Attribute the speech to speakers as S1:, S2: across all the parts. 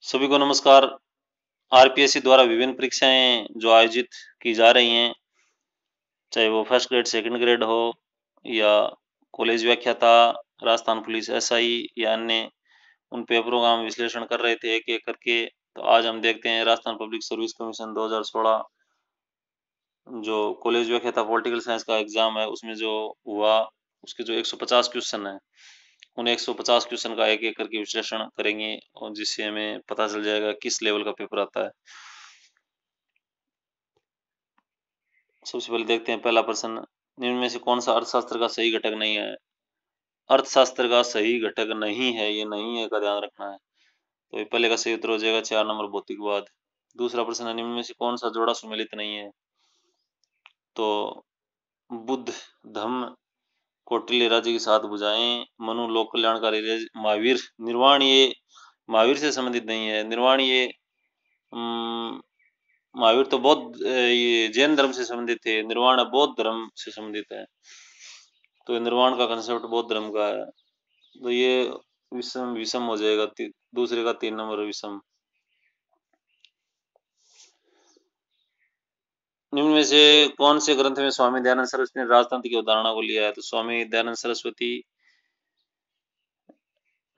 S1: सभी को नमस्कार। आरपीएससी द्वारा विभिन्न परीक्षाएं जो आयोजित की जा रही हैं, चाहे वो फर्स्ट ग्रेड सेकंड ग्रेड हो या कॉलेज व्याख्याता, राजस्थान पुलिस एसआई या अन्य, उन पेपरों का हम विश्लेषण कर रहे थे एक एक करके। तो आज हम देखते हैं राजस्थान पब्लिक सर्विस कमीशन 2016 जो कॉलेज व्याख्याता पॉलिटिकल साइंस का एग्जाम है उसमें जो हुआ, उसके जो 150 क्वेश्चन है, उन 150 क्वेश्चन का एक एक करके विश्लेषण करेंगे और जिससे हमें पता चल जाएगा किस लेवल का पेपर आता है। सबसे पहले देखते हैं पहला प्रश्न, निम्न में से कौन सा अर्थशास्त्र का सही घटक नहीं है। अर्थशास्त्र का सही घटक नहीं है, ये नहीं है का ध्यान रखना है। तो ये पहले का सही उत्तर हो जाएगा 4 नंबर भौतिकवाद। दूसरा प्रश्न है, निम्न में से कौन सा जोड़ा सुमेलित नहीं है। तो बुद्ध, धम्म, कौटिल्य राज्य की 7 भुजाएं, मनु लोक कल्याणकारी, महावीर, निर्वाण, ये महावीर से संबंधित नहीं है। निर्वाण ये महावीर तो बौद्ध, ये जैन धर्म से संबंधित थे। निर्वाण बौद्ध धर्म से संबंधित है। तो निर्वाण का कंसेप्ट बौद्ध धर्म का है। तो ये विषम विषम हो जाएगा, दूसरे का 3 नंबर विषम। निम्न में से कौन से ग्रंथ में स्वामी दयानंद सरस्वती ने राजतंत्र की अवधारणा को लिया है। तो स्वामी दयानंद सरस्वती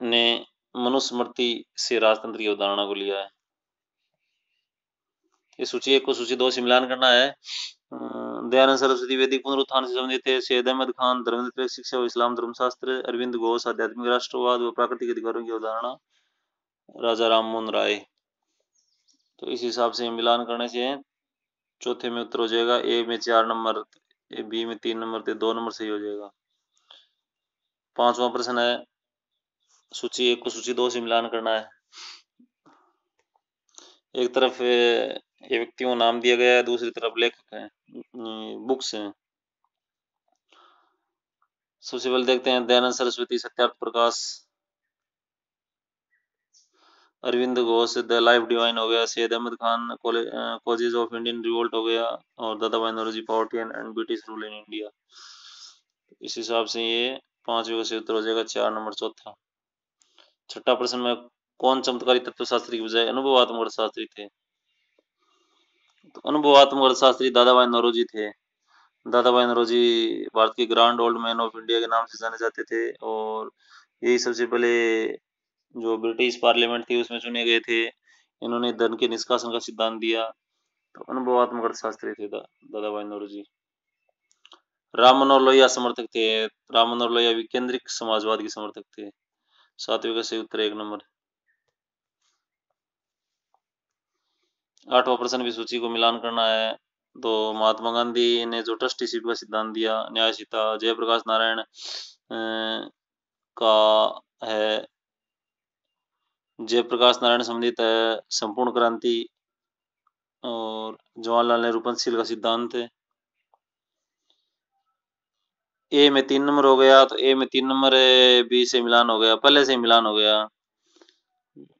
S1: ने मनुस्मृति से राजतंत्र की अवधारणा को लिया है। ये सूची 1 को सूची 2 से मिलान करना है। दयानंद सरस्वती वैदिक पुनरुत्थान से संबंधित थे। सैयद अहमद खान धर्मनिरपेक्ष शिक्षा व इस्लाम धर्मशास्त्र। अरविंद घोष आध्यात्मिक राष्ट्रवाद व प्राकृतिक अधिकारों की अवधारणा। राजा राम मोहन राय। तो इस हिसाब से मिलान करने से चौथे में उत्तर हो जाएगा। ए में 4 नंबर, बी में 3 नंबर, 2 नंबर सही हो जाएगा। पांचवा प्रश्न है, सूची 1 को सूची 2 से मिलान करना है। एक तरफ ये व्यक्तियों का नाम दिया गया है, दूसरी तरफ लेखक हैं, बुक्स हैं। सबसे पहले देखते हैं Dayanand Saraswati Satyarth Prakash, Aurobindo Ghosh the life divine हो गया, Syed Ahmed Khan causes of Indian revolt हो गया, और Dadabhai Naoroji poverty and British rule in India. इस हिसाब से ये 5वें से उत्तर हो जाएगा 4 नंबर चौथा। छठा प्रश्न में, कौन चमत्कारी तत्वशास्त्री की बजाय अनुभवात्मक अर्थशास्त्री थे। तो अनुभवात्मक अर्थशास्त्री दादाभाई नौरोजी थे। दादाभाई नौरोजी भारत के grand old man of India के नाम से जाने जाते थे, और यही सबसे पहले जो ब्रिटिश पार्लियामेंट थी उसमें चुने गए थे। इन्होंने धन के निष्कासन का सिद्धांत दिया। तो अनुभवात्मक अर्थशास्त्री थे दादाभाई नौरोजी। राम मनोहर लोहिया समर्थक थे। राम मनोहर लोहिया विकेंद्रिक समाजवाद के समर्थक थे। 7वें का सही उत्तर 1 नंबर। 8वां प्रश्न भी सूची को मिलान करना है। तो महात्मा गांधी ने जो ट्रस्टीशिप का सिद्धांत दिया, न्यायशीता, जयप्रकाश नारायण का है, जयप्रकाश नारायण संबंधित है संपूर्ण क्रांति, और जवाहरलाल नेहरू पंचशील का सिद्धांत है। ए में 3 नंबर हो गया, तो ए में 3 नंबर है, बी से मिलान हो गया, पहले से मिलान हो गया।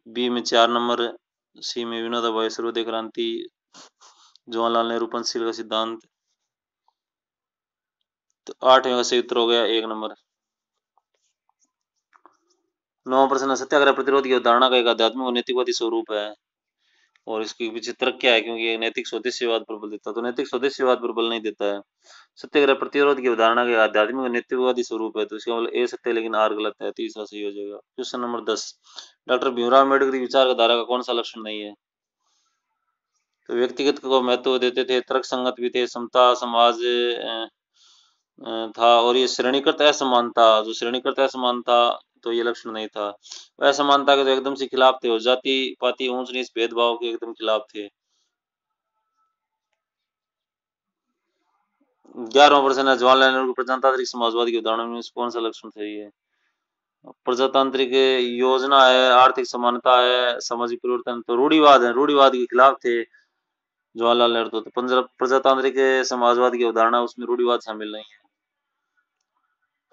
S1: बी में 4 नंबर, सी में विनोबा भावे सर्वोदय क्रांति, जवाहरलाल नेहरू पंचशील का सिद्धांत। तो 8वें का सही उत्तर हो गया 1 नंबर। 9वां प्रश्न, सत्याग्रह प्रतिरोध की अवधारणा का एक आध्यात्मिक और नैतिकवादी स्वरूप है, और इसके पीछे तर्क क्या है, क्योंकि ये नैतिक स्वदेशीवाद पर बल देता है। तो नैतिक स्वदेशीवाद पर बल नहीं देता है। सत्याग्रह प्रतिरोध की अवधारणा के आध्यात्मिक और नैतिकवादी स्वरूप है, तो इसका मतलब ए सत्य है लेकिन आर गलत है। तीसरा सही हो जाएगा। Question number 10, doctor Bhimrao Ambedkar की विचार धारा का कौन सा लक्षण नहीं है। तो व्यक्तिगत को महत्व देते थे, तर्क संगत भी थे, समता समाज था, और ये श्रेणीकृत असमानता, जो श्रेणीकृत असमानता, तो ये लक्षण नहीं था। असमानता के तो एकदम से खिलाफ थे, और जाति पाति ऊंच नीच भेदभाव के एकदम खिलाफ थे। 11वां प्रश्न है, जवाहरलाल नेहरू को प्रजातांत्रिक समाजवाद की अवधारणा में कौन सा लक्षण सही है। प्रजातांत्रिक योजना है, आर्थिक समानता है, सामाजिक परिवर्तन, तो रूढ़िवाद है, रूढ़िवाद के खिलाफ थे जवाहरलाल नेहरू। तो प्रजातांत्रिक समाजवाद की अवधारणा उसमें रूढ़िवाद शामिल नहीं है।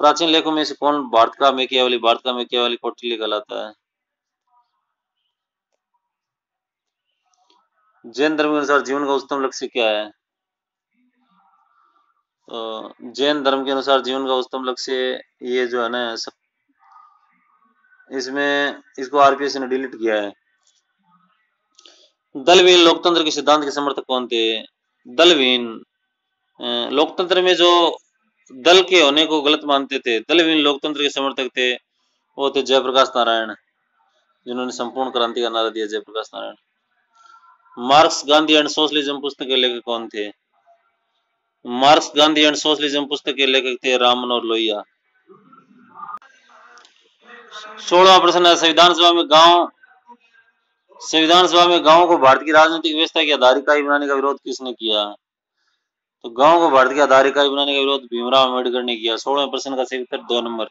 S1: प्राचीन लेखों में से कौन भारत का मेकियावली कौटिल्य कहलाता है। जैन धर्म के अनुसार जीवन का उच्चतम लक्ष्य क्या है। जैन धर्म के अनुसार जीवन का उच्चतम लक्ष्य, ये जो है ना, इसमें इसको आरपीएससी ने डिलीट किया है। दलवीन लोकतंत्र के सिद्धांत के समर्थक कौन थे? दलवीन लोकतंत्र में जो दल के होने को गलत मानते थे, दलवीन लोकतंत्र के समर्थक थे, वो थे जयप्रकाश नारायण, जिन्होंने संपूर्ण क्रांति का नारा दिया, Jayaprakash Narayan. Marx, Gandhi and socialism पुस्तक के लेखक कौन थे? मार्क्स, गांधी एंड सोशलिज्म पुस्तक के लेखक थे राम मनोहर लोहिया। 16वां प्रश्न है, संविधान सभा में गांव को भारत की राजनीतिक व्यवस्था की आधार इकाई बनाने का विरोध किसने किया? तो गांव को भारत की आधार इकाई बनाने का विरोध भीमराव अम्बेडकर ने किया। 16वें प्रश्न का सही उत्तर 2 नंबर।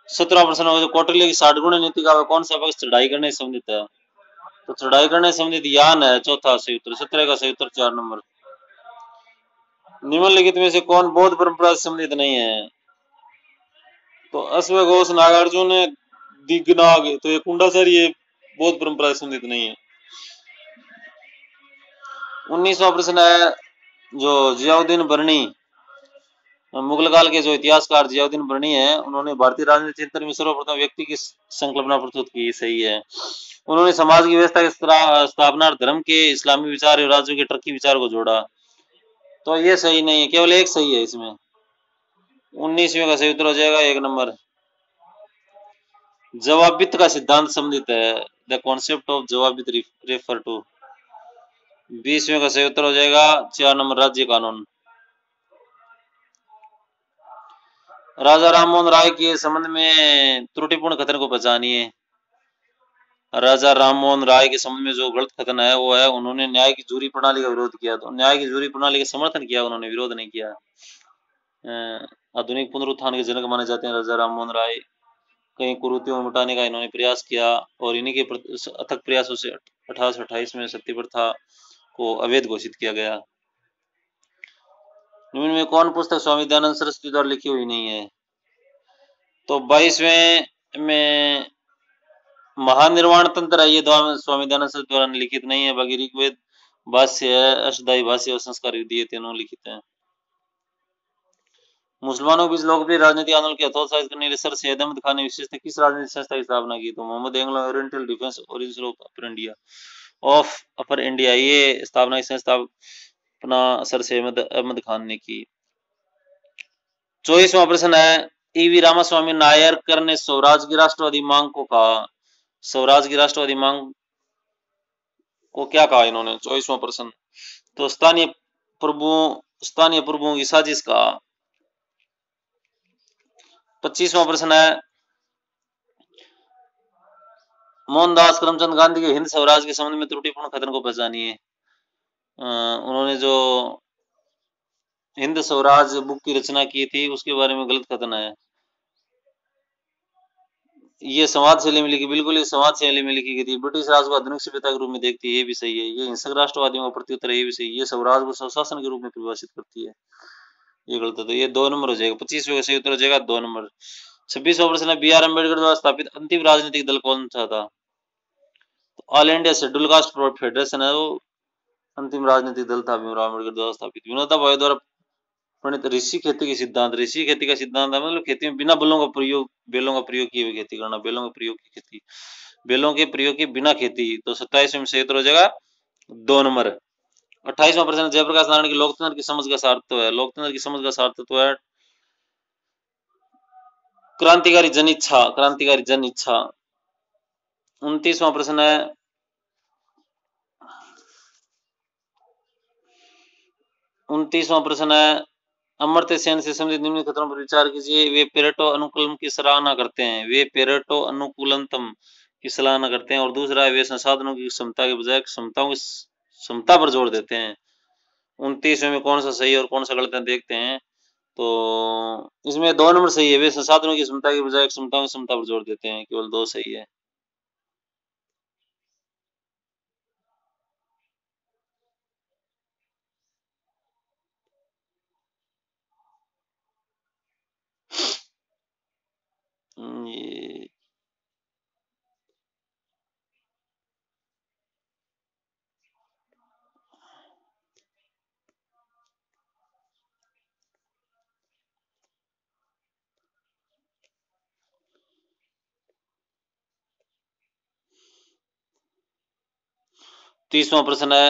S1: 17वां प्रश्न होगा, कौटिल्य की 60 गुण नीति का कौन सा पक्ष चढ़ाई करने से संबंधित है? तो चढ़ाई करने से संबंधित यान है, चौथा सही उत्तर। 17 का सही उत्तर 4 नंबर। निम्नलिखित में से कौन बौद्ध परंपरा से संबंधित नहीं है? तो अश्वघोष, नागार्जुन, दिगनाग, तो ये कुंडाचारी ये बौद्ध परंपरा से संबंधित नहीं है। 19वां प्रश्न है, जो जियाउद्दीन बर्नी, मुगल काल के जो इतिहासकार जियाउद्दीन बर्नी है, उन्होंने भारतीय राजनीति चिंतन में सर्वप्रथम व्यक्ति की संकल्पना प्रस्तुत की। सही है। उन्होंने समाज की व्यवस्था की स्थापना धर्म के, इस्लामी विचार और राज्यों के टर्की विचार को जोड़ा। तो ये सही नहीं है, केवल एक सही है इसमें। 19वें का सही उत्तर हो जाएगा 1 नंबर। जवाबित का सिद्धांत संबंधित है, द कॉन्सेप्ट ऑफ जवाबित रेफर टू। 20वें का सही उत्तर हो जाएगा 4 नंबर, राज्य कानून। राजा राममोहन राय के संबंध में त्रुटिपूर्ण कथन को पहचानिए। राजा राममोहन राय के संबंध में जो गलत कथन है वो है, उन्होंने न्याय की जूरी प्रणाली का विरोध किया। तो न्याय की जूरी प्रणाली का समर्थन किया, उन्होंने विरोध नहीं किया। आधुनिक पुनरुत्थान के जनक माने जाते हैं राजा राममोहन राय। कई कुरीतियों को मिटाने का इन्होंने प्रयास किया और इन्हीं के अथक प्रयासों से 1828 में सती प्रथा को अवैध घोषित किया गया। निम्न में कौन पुस्तक स्वामी दयानंद सरस्वती द्वारा लिखी हुई नहीं है? तो 22वें में महानिर्वाण तंत्र है, ये स्वामी दयानंद सरस्वती द्वारा लिखित नहीं है। बाकी ऋग्वेद भाष्य है, अष्टदायी भाष्य और संस्कार युद्धि, ये तीनों लिखित हैं। मुसलमानों के बीच लोकप्रिय राजनीतिक आंदोलन के हतोत्साहित करने के लिए सर सैयद अहमद खान ने विशेषतः किस राजनीतिक संस्था की स्थापना की? तो Mohammad Anglo Oriental Defence Organisation of Upper India, ये स्थापना की संस्था अपना सर सैयद अहमद खान ने की। 24वां प्रश्न है, ईवी रामास्वामी नायरकर ने स्वराज की राष्ट्रवादी मांग को कहा। स्वराज की राष्ट्रवादी मांग को क्या कहा इन्होंने? 24वां प्रश्न, तो स्थानीय प्रभुओं की साजिश कहा। 25वां प्रश्न है, मोहनदास करमचंद गांधी के हिंद स्वराज के संबंध में त्रुटिपूर्ण कथन को पहचानिए। उन्होंने जो हिंद स्वराज बुक की रचना की थी उसके बारे में गलत कथन है। ये समाज शैली में लिखी, बिल्कुल ये समाज शैली में लिखी गई थी। ब्रिटिश राज को आधुनिक सभ्यता के रूप में देखती है, ये भी सही है। ये हिंसक राष्ट्रवादियों का प्रत्युत्तर है, ये भी सही है। ये स्वराज को स्वशासन के रूप में परिभाषित करती है, ये गलत है। तो ये 2 नंबर हो जाएगा। 25वें का सही उत्तर हो जाएगा 2 नंबर। 26वां प्रश्न है, बी आर अम्बेडकर द्वारा स्थापित अंतिम राजनीतिक दल कौन सा था? तो all India schedule caste federation है वो अंतिम राजनीतिक दल था, भीमराव अम्बेडकर द्वारा स्थापित। विनोबा भावे द्वारा प्रणीत ऋषि खेती की सिद्धांत, ऋषि खेती का सिद्धांत है मतलब खेती में बिना बैलों का प्रयोग किए हुए खेती करना, बैलों के प्रयोग की खेती, बैलों के प्रयोग की बिना खेती। तो 27वें में सही उत्तर हो जाएगा 2 नंबर। 28वां प्रश्न, जयप्रकाश नारायण की लोकतंत्र की समझ का सार्थत्व है। लोकतंत्र की समझ का सार्थत्व है क्रांतिकारी जन इच्छा, क्रांतिकारी जन इच्छा। 29वां प्रश्न है, 29वां प्रश्न है, अमर्त्य सेन से संबंधित निम्न कथनों पर विचार कीजिए। वे पेरेटो अनुकूलम की सराहना करते हैं, वे पेरेटो अनुकूलतम की सराहना करते हैं। और दूसरा है, वे संसाधनों की क्षमता के बजाय क्षमताओं की क्षमता पर जोर देते हैं। 29वें में कौन सा सही और कौन सा गलत है देखते हैं। तो इसमें 2 नंबर सही है, वे संसाधनों की क्षमता के बजाय क्षमताओं की क्षमता पर जोर देते हैं, केवल 2 सही है। ये 30वां प्रश्न है,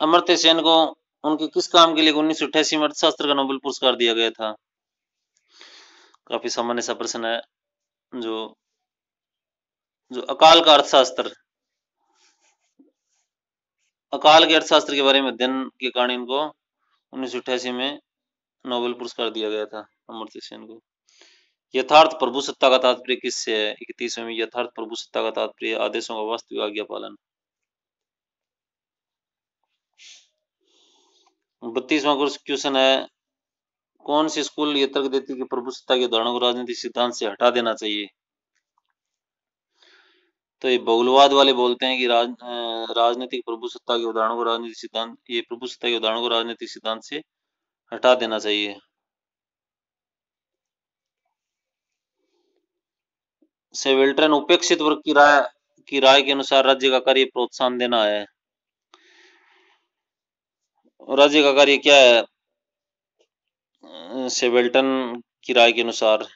S1: अमर्त्य सेन को उनके किस काम के लिए 1988 में अर्थशास्त्र का नोबेल पुरस्कार दिया गया था? काफी सामान्य सा प्रश्न है। जो जो अकाल का अर्थशास्त्र, अकाल के अर्थशास्त्र के बारे में अध्ययन के कारण इनको 1988 में नोबेल पुरस्कार दिया गया था अमर्त्य सेन को। यथार्थ प्रभुसत्ता का तात्पर्य किससे है? 31वें में यथार्थ प्रभुसत्ता का तात्पर्य आदेशों का वास्तविक आज्ञा पालन। 32वां क्वेश्चन है, कौन सी स्कूल ये तर्क देती है कि प्रभुसत्ता के उदाहरणों को राजनीतिक सिद्धांत से हटा देना चाहिए? तो ये बहुलवाद वाले बोलते हैं कि राजनीतिक प्रभुसत्ता के उदाहरणों को राजनीतिक सिद्धांत, ये प्रभुसत्ता के उदाहरणों को राजनीतिक सिद्धांत से हटा देना चाहिए। सेवेल्टन उपेक्षित वर्ग की राय के अनुसार राज्य का कार्य प्रोत्साहन देना है। राज्य का कार्य क्या है सेवेल्टन की राय के अनुसार?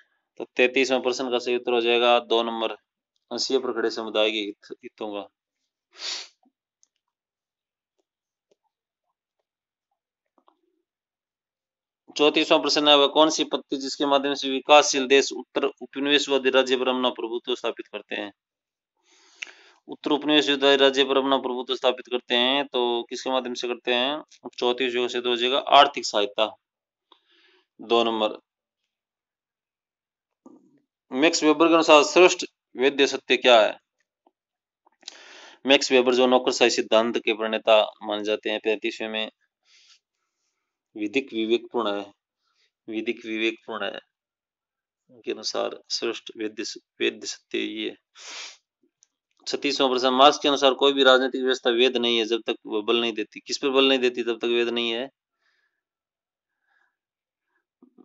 S1: तो 33वें प्रश्न का सही उत्तर हो जाएगा 2 नंबर, अंशीय पर खड़े समुदाय के हितों का। चौतीसवां प्रश्न है, वह कौन सी पद्धति जिसके माध्यम से विकासशील देश उत्तर उपनिवेशवादी राज्य पर अपना प्रभुत्व स्थापित करते हैं? उत्तर उपनिवेशवादी राज्य पर अपना प्रभुत्व स्थापित करते हैं तो किसके माध्यम से करते हैं? 34 से तो हो जाएगा आर्थिक सहायता, 2 नंबर। मैक्स वेबर के अनुसार श्रेष्ठ वैध सत्य क्या है? मैक्स वेबर जो नौकरशाही सिद्धांत के प्रणेता माने जाते हैं 35वें में विधिक विवेकपूर्ण है, विधिक विवेकपूर्ण है के अनुसार श्रेष्ठ वैध सत्य ये। 36वां प्रश्न, मार्क्स के अनुसार कोई भी राजनीतिक व्यवस्था वैध नहीं है जब तक वह बल नहीं देती। किस पर बल नहीं देती तब तक वैध नहीं है?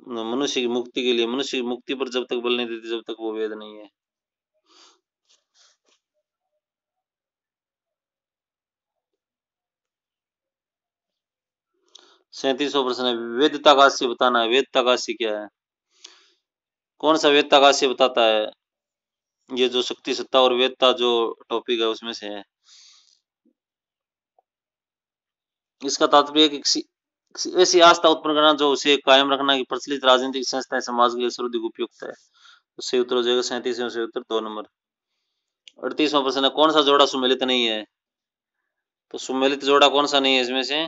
S1: मनुष्य की मुक्ति के लिए, मनुष्य की मुक्ति पर जब तक बल नहीं देती जब तक वो वैध नहीं है। सैंतीसवां प्रश्न है, वेदता का आशय बताना है। वेदता का आशय क्या है? कौन सा वेदता का आशय बताता है? ये जो शक्ति सत्ता और वेदता जो टॉपिक है उसमें से है। इसका तात्पर्य कि किसी ऐसी आस्था उत्पन्न करना जो उसे कायम रखना की प्रचलित राजनीतिक संस्थाएं समाज के लिए सर्वाधिक उपयुक्त है। उससे उत्तर हो जाएगा 37वें से उत्तर 2 नंबर। 38वां प्रश्न है, कौन सा जोड़ा सुमेलित नहीं है? तो सुमेलित जोड़ा कौन सा नहीं है इसमें से?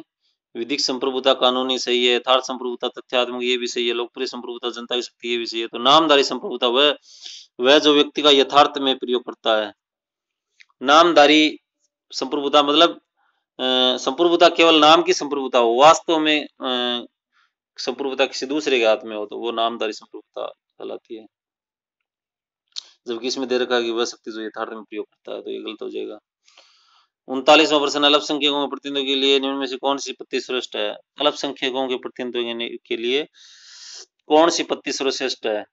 S1: विधिक संप्रभुता कानूनी सही है, यथार्थ संप्रभुता तथ्यात्मक ये भी सही है, लोकप्रिय संप्रभुता जनता की शक्ति ये भी सही है। तो नामधारी संप्रभुता वह जो व्यक्ति का यथार्थ में प्रयोग करता है। नामधारी संप्रभुता मतलब संप्रभुता केवल नाम की संप्रभुता हो, वास्तव में संप्रभुता किसी दूसरे के हाथ में हो तो वो नामधारी संप्रभुता कहलाती है। जबकि इसमें दे रखा है कि वह शक्ति जो यथार्थ में प्रयोग करता है, तो ये गलत हो जाएगा। 39वां प्रश्न, अल्पसंख्यकों के प्रतिनिधित्व के लिए निम्न में से कौन सी पद्धति श्रेष्ठ है? अल्पसंख्यकों के प्रतिनिधित्व के लिए कौन सी पद्धति सर्वश्रेष्ठ है?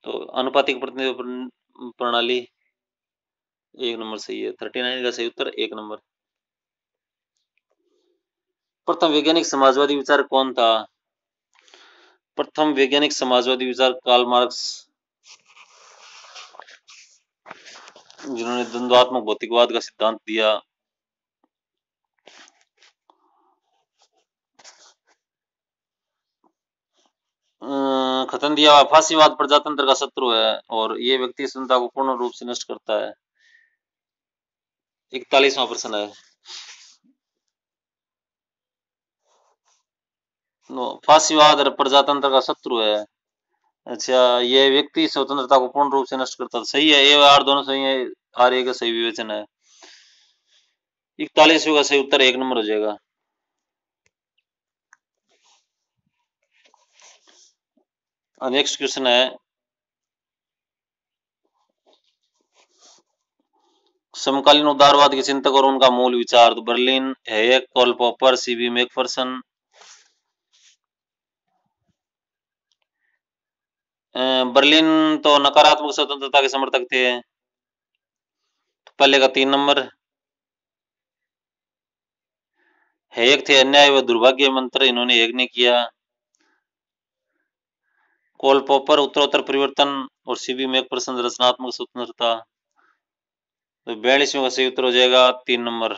S1: तो अनुपातिक प्रतिनिधित्व प्रणाली 1 नंबर सही है। 39 का सही उत्तर 1 नंबर। प्रथम वैज्ञानिक समाजवादी विचार कौन था? प्रथम वैज्ञानिक समाजवादी विचार कार्ल मार्क्स, जिन्होंने द्वंद्वात्मक भौतिकवाद का सिद्धांत दिया। खतन दिया फांसीवाद प्रजातंत्र का शत्रु है और ये व्यक्ति स्वतंत्रता को पूर्ण रूप से नष्ट करता है। 41वां प्रश्न है, फांसीवाद प्रजातंत्र का शत्रु है। अच्छा, ये व्यक्ति स्वतंत्रता को पूर्ण रूप से नष्ट करता है। सही है, ए और आर दोनों सही है, आर ए का सही विवेचन है। 41वें का सही उत्तर 1 नंबर हो जाएगा। नेक्स्ट क्वेश्चन है, समकालीन उदारवाद के चिंतक और उनका मूल विचार। तो Berlin, Hayek, Karl Popper, C B Macpherson. Berlin तो नकारात्मक स्वतंत्रता के समर्थक थे, तो पहले का 3 नंबर। हेयक थे अन्याय व दुर्भाग्य मंत्र, इन्होंने हेयक ने किया। कार्ल पॉपर उत्तरोत्तर परिवर्तन और सीबी मैकफरसन रचनात्मक स्वतंत्रता। तो 42वें का सही उत्तर हो जाएगा 3 नंबर।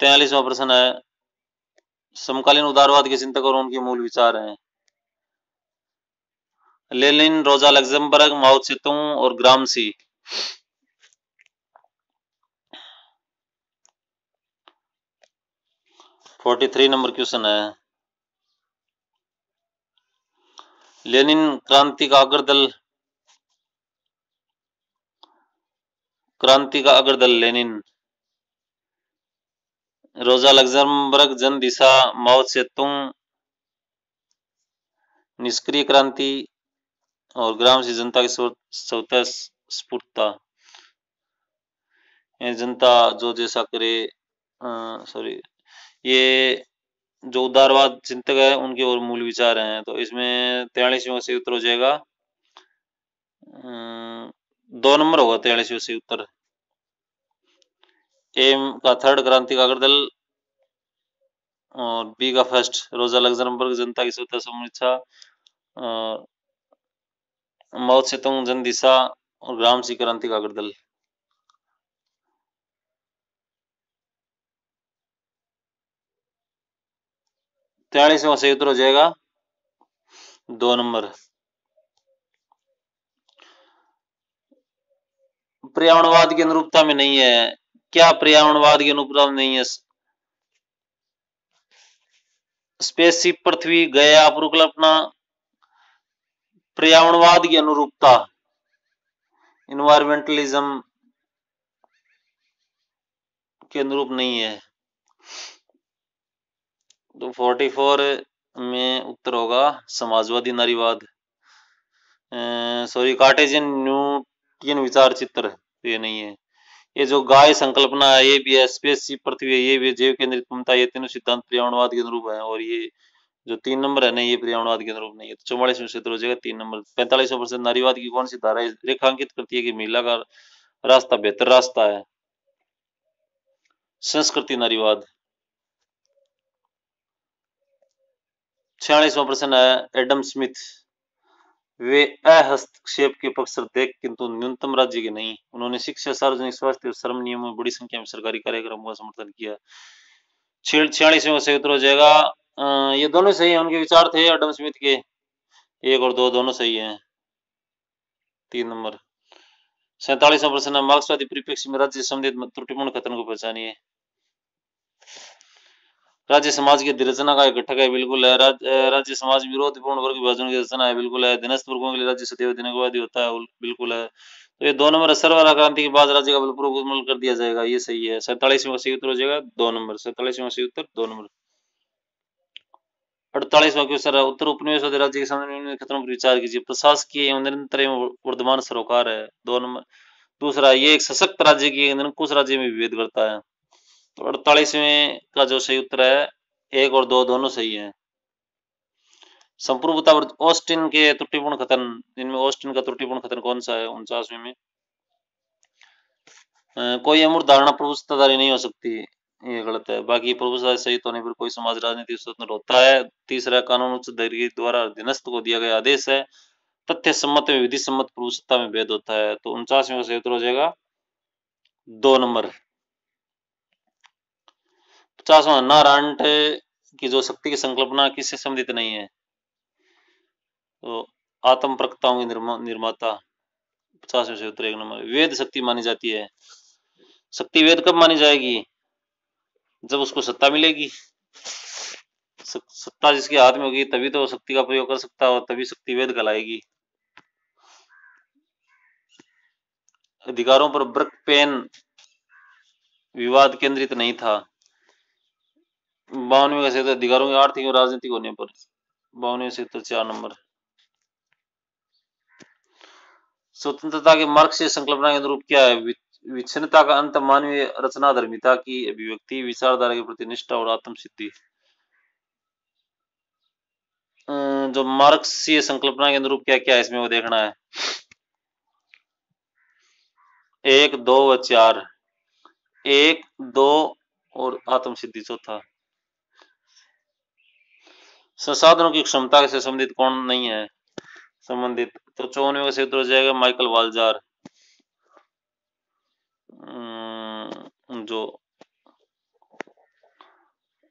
S1: 43वां प्रश्न है, समकालीन उदारवाद के चिंतक और उनके मूल विचार हैं। लेनिन, रोजा लग्जमबर्ग, माओ त्से-तुंग और ग्रामसी। 43 नंबर क्वेश्चन है। लेनिन क्रांति का अग्रदल लेनिन। रोजा लग्जमबर्ग जन दिशा, माओ त्से-तुंग निष्क्रिय क्रांति और ग्रामसी जनता की स्वतः स्फूर्तता। जनता जो जैसा करे, सॉरी, ये जो उदारवाद चिंतक है उनके और मूल विचार हैं। तो इसमें 43वें से उत्तर हो जाएगा 2 नंबर होगा 43वें से उत्तर। एम का थर्ड क्रांति का अग्रदल और बी का फर्स्ट रोजा लग्जमबर्ग जनता की स्वतः समीक्षा, माओ त्से-तुंग जन दिशा और ग्रामसी क्रांति का अग्रदल। 43वां सही उत्तर हो जाएगा 2 नंबर। पर्यावरणवाद की अनुरूपता में नहीं है। क्या पर्यावरणवाद की अनुरूपता में नहीं है? स्पेसशिप पृथ्वी, गया, परिकल्पना पर्यावरणवाद की अनुरूपता, इन्वायरमेंटलिज्म के अनुरूप नहीं है। तो 44 में उत्तर होगा समाजवादी नारीवाद, सॉरी कार्टेशियन न्यूटन विचार चित्र। तो ये नहीं है। ये जो गाय संकल्पना है ये भी है, स्पेसशिप पृथ्वी है ये भी, जैव केंद्रित ममता, ये तीनों सिद्धांत पर्यावरणवाद के अनुरूप है। और ये जो 3 नंबर है ना ये पर्यावरणवाद के अनुरूप नहीं है। तो 44वें क्षेत्र हो जाएगा 3 नंबर। 45% नारीवाद की कौन सी धारा रेखांकित करती है कि महिला का रास्ता बेहतर रास्ता है? संस्कृति नारीवाद। 46वां प्रश्न है, एडम स्मिथ वे हस्तक्षेप के पक्षधर थे किंतु न्यूनतम राज्य के नहीं। उन्होंने शिक्षा, सार्वजनिक स्वास्थ्य और श्रम नियमों में बड़ी संख्या में सरकारी कार्यक्रमों का समर्थन किया। 46वें सही उत्तर हो जाएगा, ये दोनों सही है। उनके विचार थे एडम स्मिथ के 1 और 2 दोनों सही हैं। 3 नंबर। 47वां प्रश्न है, मार्क्सवादी परिप्रेक्ष्य में राज्य संबंधित त्रुटिपूर्ण कथन को पहचानिए। राज्य समाज की रचना का एक घटक है, बिल्कुल है। राज्य समाज विरोधपूर्ण वर्ग विभाजन की रचना है, बिल्कुल है। अधीनस्थ वर्गों के लिए राज्य सदैव अधिनियमवादी होता है, बिल्कुल है। तो ये 2 नंबर सर्वहारा क्रांति के बाद राज्य का बलपूर्वक उन्मूलन कर दिया जाएगा, ये सही है। 47वें का सही उत्तर हो जाएगा 2 नंबर। 47वें सही उत्तर 2 नंबर। 48वां क्वेश्चन है, उत्तर उपनिवेशवादी राज्य के सामने खतरों पर विचार कीजिए। प्रशासकीय एवं निरंतर एवं वर्धमान सरोकार है, 2 नंबर। दूसरा, ये एक सशक्त राज्य की निरंकुश राज्य में विभेद करता है। तो 48वें का जो सही उत्तर है 1 और 2 दोनों सही हैं। संप्रभुता ऑस्टिन के त्रुटिपूर्ण कथन, इनमें ऑस्टिन का त्रुटिपूर्ण कथन कौन सा है? 49वें में, कोई अमूर्त धारणा प्रभुसत्ताधारी नहीं हो सकती, ये गलत है। बाकी प्रभुसत्ता सहित होने पर कोई समाज राजनीतिक स्वतंत्र होता है। तीसरा, कानून उच्च दर्जे द्वारा अधीनस्थ को दिया गया आदेश है। तथ्य सम्मत में विधि सम्मत प्रभुसत्ता में भेद होता है। तो 49वें का सही उत्तर हो जाएगा 2 नंबर। 50वां, नारायण की जो शक्ति की संकल्पना किससे संबंधित नहीं है? तो आत्म प्रकटाओं की निर्माता। 50वें से उत्तर 1 नंबर। वेद शक्ति मानी जाती है। शक्ति वेद कब मानी जाएगी? जब उसको सत्ता मिलेगी। सत्ता जिसके हाथ में होगी तभी तो शक्ति का प्रयोग कर सकता है और तभी शक्ति वेद कहलाएगी। अधिकारों पर ब्रक पेन विवाद केंद्रित नहीं था। 52वें का सही, अधिकारों के आर्थिक और राजनीतिक होने पर। 52वें से 4 नंबर। स्वतंत्रता के मार्क्सिय संकल्पना के अनुरूप क्या है? विच्छिन्नता का अंत, मानवीय रचनाधर्मिता की अभिव्यक्ति, विचारधारा के प्रति निष्ठा और आत्मसिद्धि। जो मार्क्सिय संकल्पना के अनुरूप क्या क्या है इसमें वो देखना है। 1, 2 व 4। 1, 2 और आत्मसिद्धि चौथा। संसाधनों की क्षमता से संबंधित कौन नहीं है संबंधित? तो 54वें का सही उत्तर हो जाएगा माइकल वाल्जार। जो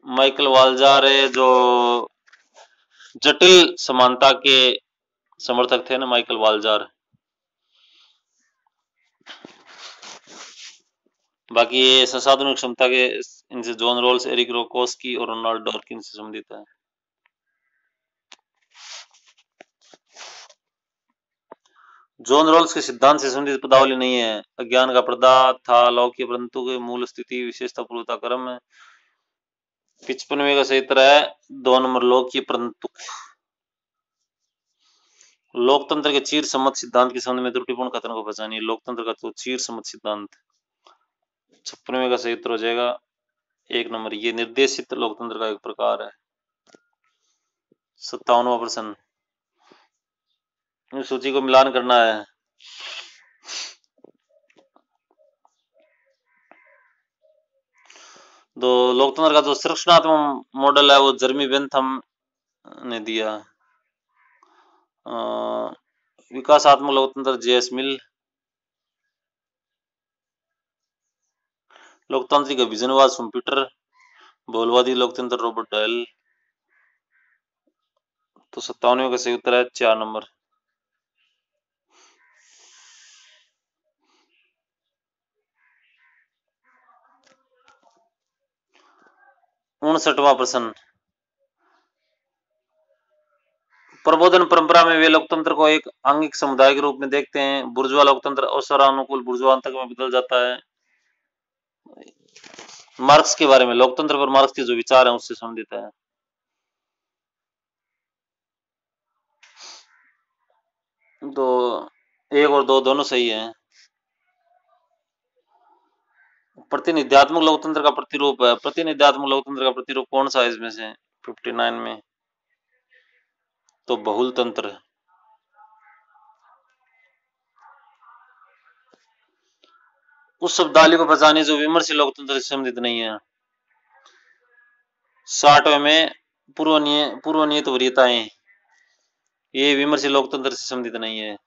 S1: माइकल वालजार है, जो जटिल समानता के समर्थक थे ना, माइकल वालजार। बाकी ये संसाधनों की क्षमता के इनसे जॉन रोल्स, एरिक रोकोस्की और रोनाल्ड डॉर्किन से संबंधित है। जॉन रोल्स के सिद्धांत से संबंधित पदावली नहीं है। अज्ञान का पर्दा था लौकिक परंतु के मूल स्थिति विशेषता पूर्वता क्रम है। 55वें का सही उत्तर है 2 नंबर लौकिक परंतु। लोकतंत्र के चीर सम्मत सिद्धांत के संबंध में त्रुटिपूर्ण कथन को पहचानिए। लोकतंत्र का तो चीर सम्मत सिद्धांत 56वें का सही उत्तर हो जाएगा 1 नंबर। ये निर्देशित लोकतंत्र का एक प्रकार है। 57वां प्रश्न, सूची को मिलान करना है। तो लोकतंत्र का जो संरचनात्मक मॉडल है वो जर्मी बेंथम ने दिया। विकासात्मक लोकतंत्र जेएस मिल। लोकतांत्रिक विजनवाद शुम्पीटर। बहुलवादी लोकतंत्र रॉबर्ट डॉयल। तो 57वें का सही उत्तर है 4 नंबर। उनसठवां प्रश्न, प्रबोधन परंपरा में वे लोकतंत्र को एक आंगिक समुदाय के रूप में देखते हैं। बुर्जुआ लोकतंत्र अवसरानुकूल बुर्जुआंतक में बदल जाता है। मार्क्स के बारे में, लोकतंत्र पर मार्क्स के जो विचार हैं उससे संबंधित है। तो 1 और 2 दोनों सही हैं। प्रतिनिध्यात्मक लोकतंत्र का प्रतिरूप है। प्रतिनिध्यात्मक लोकतंत्र का प्रतिरूप कौन सा है इसमें से 59 में? तो बहुल तंत्र। उस शब्दावली को पहचानिए जो विमर्श लोकतंत्र से संबंधित नहीं है। 60वें में पूर्वनियत वरीयताएं, ये विमर्श लोकतंत्र से संबंधित नहीं है।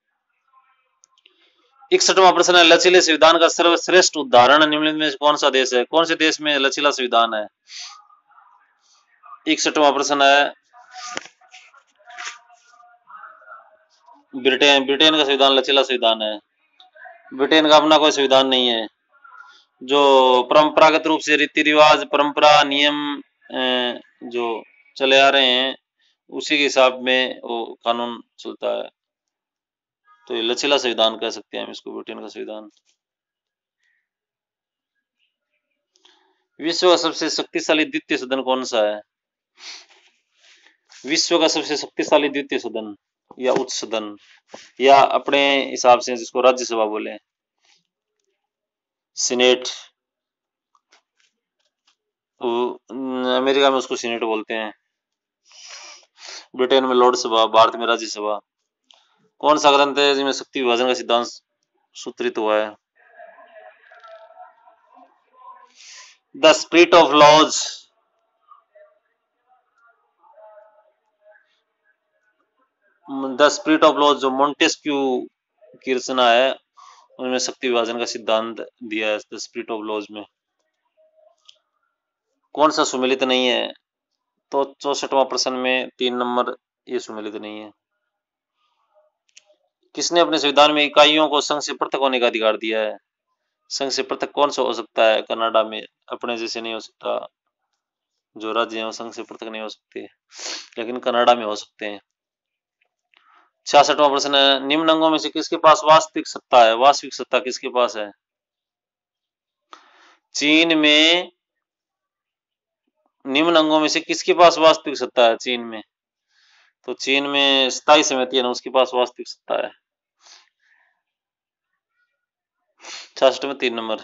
S1: 61वां प्रश्न है, लचीले संविधान का सर्वश्रेष्ठ उदाहरण निम्नलिखित में से कौन सा देश है? कौन से देश में लचीला संविधान है? 61वां प्रश्न है ब्रिटेन। ब्रिटेन का संविधान लचीला संविधान है। ब्रिटेन का अपना कोई संविधान नहीं है। जो परंपरागत रूप से रीति रिवाज, परंपरा, नियम जो चले आ रहे हैं उसी के हिसाब में वो कानून चलता है। तो ये लचीला संविधान कह सकते हैं हम इसको, ब्रिटेन का संविधान। विश्व का सबसे शक्तिशाली द्वितीय सदन कौन सा है? विश्व का सबसे शक्तिशाली द्वितीय सदन या उच्च सदन, या अपने हिसाब से जिसको राज्यसभा बोले, सीनेट। अमेरिका में उसको सीनेट बोलते हैं, ब्रिटेन में लोकसभा, भारत में राज्यसभा। कौन सा ग्रंथ है जिसमें शक्ति विभाजन का सिद्धांत सूत्रित हुआ है? The spirit of laws. The spirit of laws जो मोंटेस्क्यू की रचना है उनमें शक्ति विभाजन का सिद्धांत दिया है। द स्पिरिट ऑफ लॉज में कौन सा सुमेलित नहीं है? तो 64वां प्रश्न में 3 नंबर, ये सुमेलित नहीं है। किसने अपने संविधान में इकाइयों को संघ से पृथक होने का अधिकार दिया है? संघ से पृथक कौन सा हो सकता है? कनाडा में अपने जैसे नहीं हो सकता, जो राज्य हैं वो संघ से पृथक नहीं हो सकते, लेकिन कनाडा में हो सकते हैं। 66वां प्रश्न है, निम्न अंगों में से किसके पास वास्तविक सत्ता है? वास्तविक सत्ता किसके पास है? चीन में निम्न अंगों में से किसके पास वास्तविक सत्ता है? चीन में, तो चीन में स्थायी समिति है ना, उसके पास वास्तविक सत्ता है। 66 में 3 नंबर।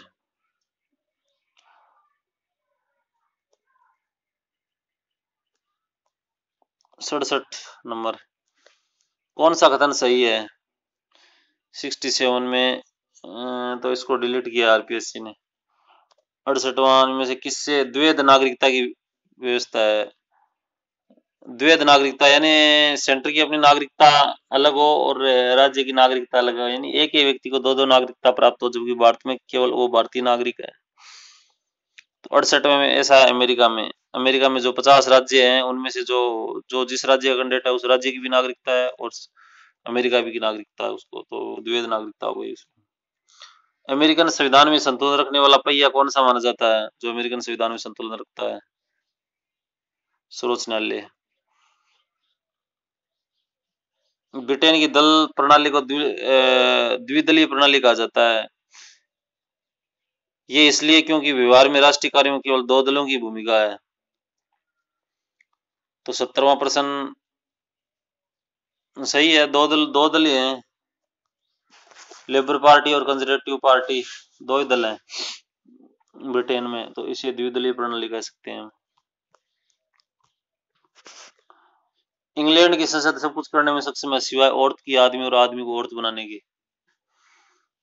S1: 67 नंबर, कौन सा कथन सही है? 67 में तो इसको डिलीट किया आरपीएससी ने। 68वां में से किससे द्वैध नागरिकता की व्यवस्था है? द्वैध नागरिकता यानी सेंटर की अपनी नागरिकता अलग हो और राज्य की नागरिकता अलग हो, यानी एक ही व्यक्ति को 2 नागरिकता प्राप्त हो, जबकि भारत में केवल वो भारतीय नागरिक है। तो 68वें में ऐसा है अमेरिका में जो 50 राज्य हैं उनमें से जो जो जिस राज्य का कैंडिडेट है उस राज्य की भी नागरिकता है और अमेरिका भी की नागरिकता है उसको, तो द्विविध नागरिकता हो गई उसको। अमेरिकन संविधान में संतुलन रखने वाला पहिया कौन सा माना जाता है? जो अमेरिकन संविधान में संतुलन रखता है, सर्वोच्च न्यायालय। ब्रिटेन की दल प्रणाली को द्विदलीय प्रणाली कहा जाता है। ये इसलिए क्योंकि व्यवहार में राष्ट्रीय कार्यों में केवल 2 दलों की भूमिका है। तो 70वां प्रश्न सही है, दो दल ही हैं, लेबर पार्टी और कंजर्वेटिव पार्टी, 2 ही दल हैं ब्रिटेन में, तो इसे द्विदलीय प्रणाली कह सकते हैं। इंग्लैंड की संसद सब कुछ करने में सक्षम है सिवाय औरत की आदमी और आदमी को औरत बनाने की।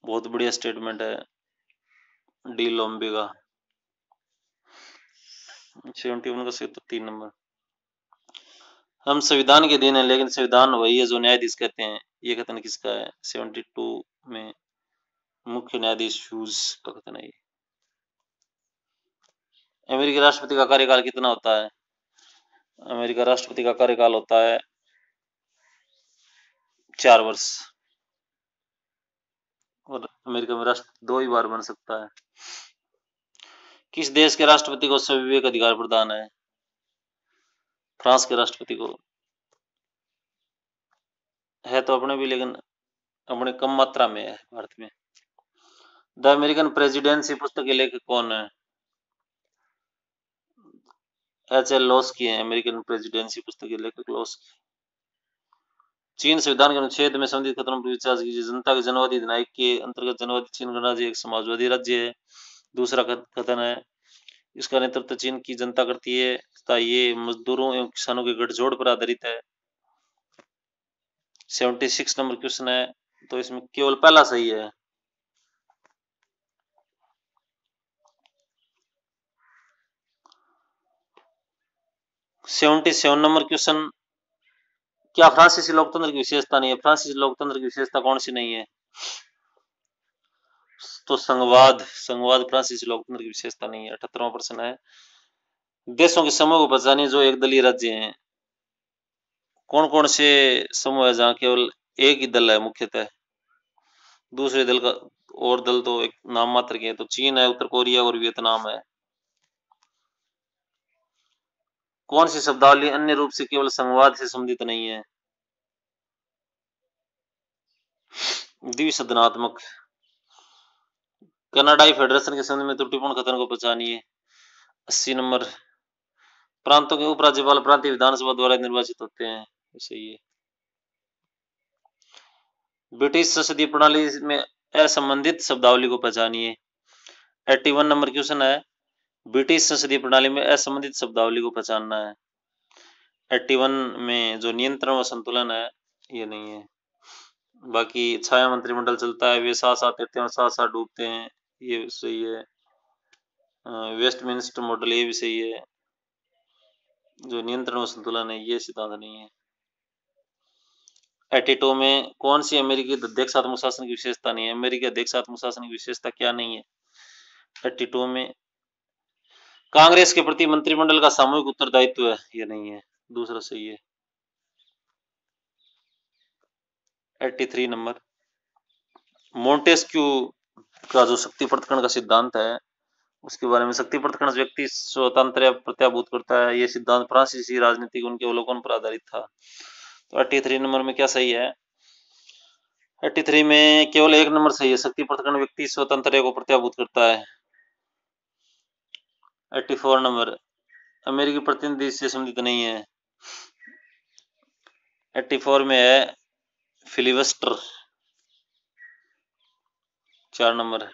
S1: बहुत बढ़िया स्टेटमेंट है डी लोम्बे का। 71 का सही उत्तर 3 नंबर। हम संविधान के अधीन है लेकिन संविधान वही है जो न्यायाधीश कहते हैं, ये कथन किसका है? 72 में मुख्य न्यायाधीश ह्यूज का कथन है। अमेरिकी राष्ट्रपति का कार्यकाल कितना होता है? अमेरिका राष्ट्रपति का कार्यकाल होता है 4 वर्ष, और अमेरिका में राष्ट्रपति 2 ही बार बन सकता है। किस देश के राष्ट्रपति को सविवेक अधिकार प्रदान है? फ्रांस के राष्ट्रपति को है, तो अपने भी, लेकिन अपने कम मात्रा में है भारत में। द अमेरिकन प्रेसिडेंसी पुस्तक के लेखक कौन है? H.L. लोस्की है अमेरिकन प्रेसिडेंसी पुस्तक के लेखक, लोस्की। चीन संविधान के अनुच्छेद में संबंधित खतरों पर विचार कीजिए। जनता के जनवादी अधिनायक के अंतर्गत जनवादी चीन गणराज्य एक समाजवादी राज्य है। दूसरा कथन है इसका नेतृत्व चीन की जनता करती है तथा ये मजदूरों एवं किसानों के गठजोड़ पर आधारित है। 76 नंबर क्वेश्चन है, तो इसमें केवल पहला सही है। सेवेंटी 7 नंबर क्वेश्चन, क्या फ्रांसीसी लोकतंत्र की विशेषता नहीं है? फ्रांसीसी लोकतंत्र की विशेषता कौन सी नहीं है? तो संघवाद फ्रांसीसी लोकतंत्र की विशेषता नहीं है। 78वां प्रश्न है देशों के समूह को पहचानिए जो एक दलीय राज्य हैं। कौन कौन से समूह है जहाँ केवल एक ही दल है मुख्यतः, दूसरे दल का और दल तो एक नाम मात्र के हैं? तो चीन है, उत्तर कोरिया और वियतनाम है। कौन सी शब्दावली अन्य रूप से केवल संवाद से संबंधित नहीं है? द्विशब्दात्मक। कनाडाई फेडरेशन के संबंध में त्रुटिपूर्ण कथन को पहचानिए। 80 नंबर। प्रांतों के उपराज्यपाल प्रांतीय विधानसभा द्वारा निर्वाचित होते हैं, सही है। ब्रिटिश संसदीय प्रणाली में असंबंधित शब्दावली को पहचानिए। 81 नंबर क्वेश्चन है ब्रिटिश संसदीय प्रणाली में असंबंधित शब्दावली को पहचानना है। 81 में जो नियंत्रण व संतुलन है ये नहीं है। बाकी छाया मंत्रिमंडल चलता है, वे साथ साथ रहते हैं और साथ साथ डूबते हैं, ये सही है। वेस्टमिंस्टर मॉडल ये भी सही है। जो नियंत्रण व संतुलन है ये सिद्धांत नहीं है। 82 में कौन सी अमेरिकी अध्यक्षात्मक शासन की विशेषता नहीं है? अमेरिकी अध्यक्षात्मक शासन की विशेषता क्या नहीं है? 82 में कांग्रेस के प्रति मंत्रिमंडल का सामूहिक उत्तरदायित्व है, ये नहीं है, दूसरा सही है। 83 नंबर मोंटेस्क्यू का जो शक्ति प्रतिकरण का सिद्धांत है उसके बारे में, शक्ति प्रतिकरण व्यक्ति स्वतंत्र प्रत्याभूत करता है, ये सिद्धांत फ्रांसीसी राजनीतिक उनके अवलोकन पर आधारित था। तो 83 नंबर में क्या सही है? 83 में केवल 1 नंबर सही है, शक्ति प्रतिकरण व्यक्ति स्वतंत्र को प्रत्याभूत करता है। 84 नंबर अमेरिकी प्रतिनिधि से संबंधित नहीं है। 84 में है फिलिबस्टर, 4 नंबर।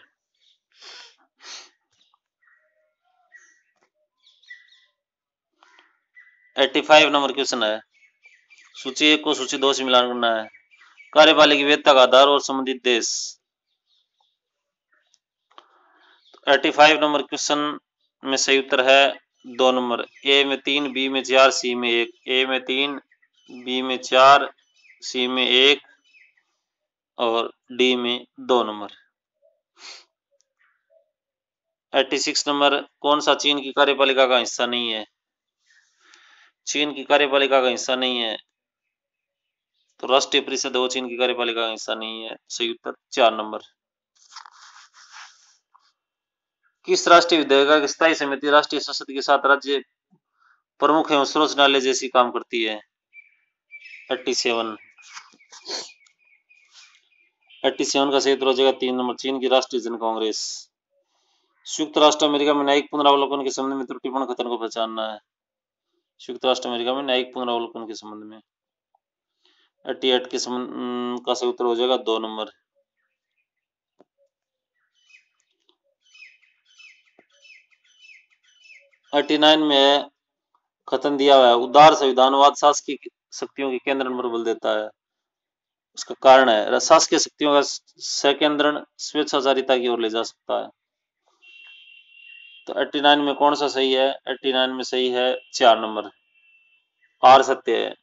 S1: 85 नंबर क्वेश्चन है सूची 1 को सूची 2 से मिलान करना है। कार्यपालिक वैधता का आधार और संबंधित देश। 85 नंबर क्वेश्चन में सही उत्तर है 2 नंबर, ए में 3, बी में 4, सी में 1। ए में 3, बी में 4, सी में 1 और डी में 2 नंबर। 86 नंबर, कौन सा चीन की कार्यपालिका का हिस्सा नहीं है? चीन की कार्यपालिका का हिस्सा नहीं है तो राष्ट्रीय परिषद वो चीन की कार्यपालिका का हिस्सा नहीं है। सही उत्तर 4 नंबर। किस राष्ट्रीय विधेयक की स्थायी समिति राष्ट्रीय संसद के साथ राज्य प्रमुख एवं सर्वोच्च न्यायालय जैसी काम करती है? 87। 87 का सही उत्तर हो जाएगा 3 नंबर, चीन की राष्ट्रीय जन कांग्रेस। संयुक्त राष्ट्र अमेरिका में न्यायिक पुनरावलोकन के संबंध में त्रुटिपूर्ण कथन को पहचानना है। संयुक्त राष्ट्र अमेरिका में न्यायिक पुनरावलोकन के संबंध में 88 के संबंध का सही उत्तर हो जाएगा 2 नंबर। 89 में कथन दिया हुआ है, उदार संविधानवाद शासकीय शक्तियों के केंद्रण पर बल देता है। उसका कारण है शासकीय शक्तियों का संकेंद्रण स्वेच्छाचारिता की ओर ले जा सकता है। तो 89 में कौन सा सही है? 89 में सही है 4 नंबर, आर सत्य है।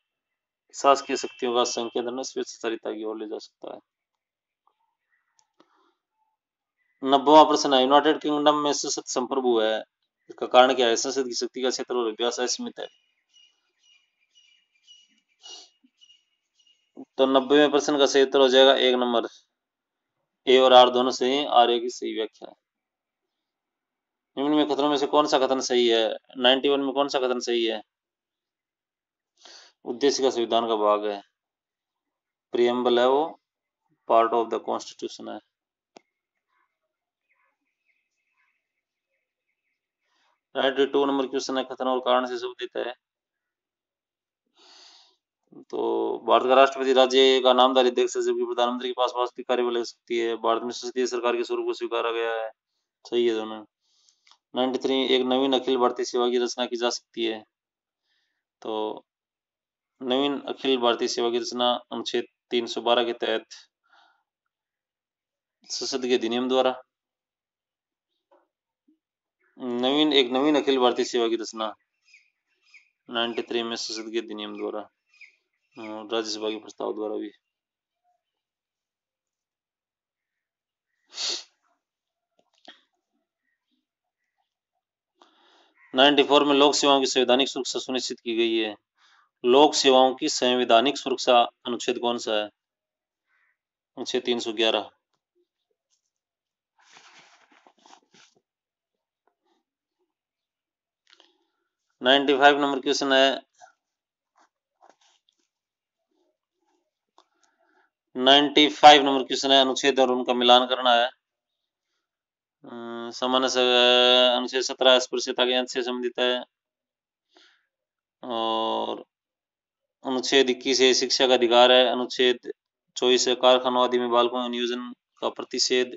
S1: शासकीय शक्तियों का संकेंद्रण स्वेच्छाचारिता की ओर ले जा सकता है। 90वां प्रश्न है, यूनाइटेड किंगडम में संसद संप्रभु है, इसका कारण क्या है? संसद की शक्ति का क्षेत्र और व्यास असीमित है। तो 90वें प्रश्न का सही उत्तर हो जाएगा 1 नंबर, ए और आर दोनों सही, आर ए की सही व्याख्या है। निम्न में कथनों में से कौन सा कथन सही है? 91 में कौन सा कथन सही है? उद्देश्य का संविधान का भाग है, प्रियम्बल है, वो पार्ट ऑफ द कॉन्स्टिट्यूशन है। 92 नंबर क्वेश्चन है, कथन और कारण से संबंधित है। तो भारत का राष्ट्रपति राज्य का नामधारी अध्यक्ष है, जबकि प्रधानमंत्री के पास वास्तविक कार्यबल हो सकती है। भारत में संसदीय सरकार के स्वरूप को स्वीकारा गया है। सही है दोनों। 93, एक नवीन अखिल भारतीय सेवा की रचना की जा सकती है। तो नवीन अखिल भारतीय सेवा की रचना अनुच्छेद 312 के तहत संसद के अधिनियम द्वारा। एक नवीन अखिल भारतीय सेवा की रचना 93 में संसद के अधिनियम द्वारा, राज्यसभा के प्रस्ताव द्वारा भी। नाइन्टी फोर में लोक सेवाओं की संवैधानिक सुरक्षा सुनिश्चित की गई है। लोक सेवाओं की संवैधानिक सुरक्षा अनुच्छेद कौन सा है? अनुच्छेद 311। 95 नंबर क्वेश्चन है, 95 नंबर क्वेश्चन है, अनुच्छेद और उनका मिलान करना है। सामान्य अनुच्छेद 17 स्पर्शता के अंश से संबंधित है, और अनुच्छेद 21 है शिक्षा का अधिकार है। अनुच्छेद 24 है कारखानों आदि में बालकों के नियोजन का प्रतिषेध,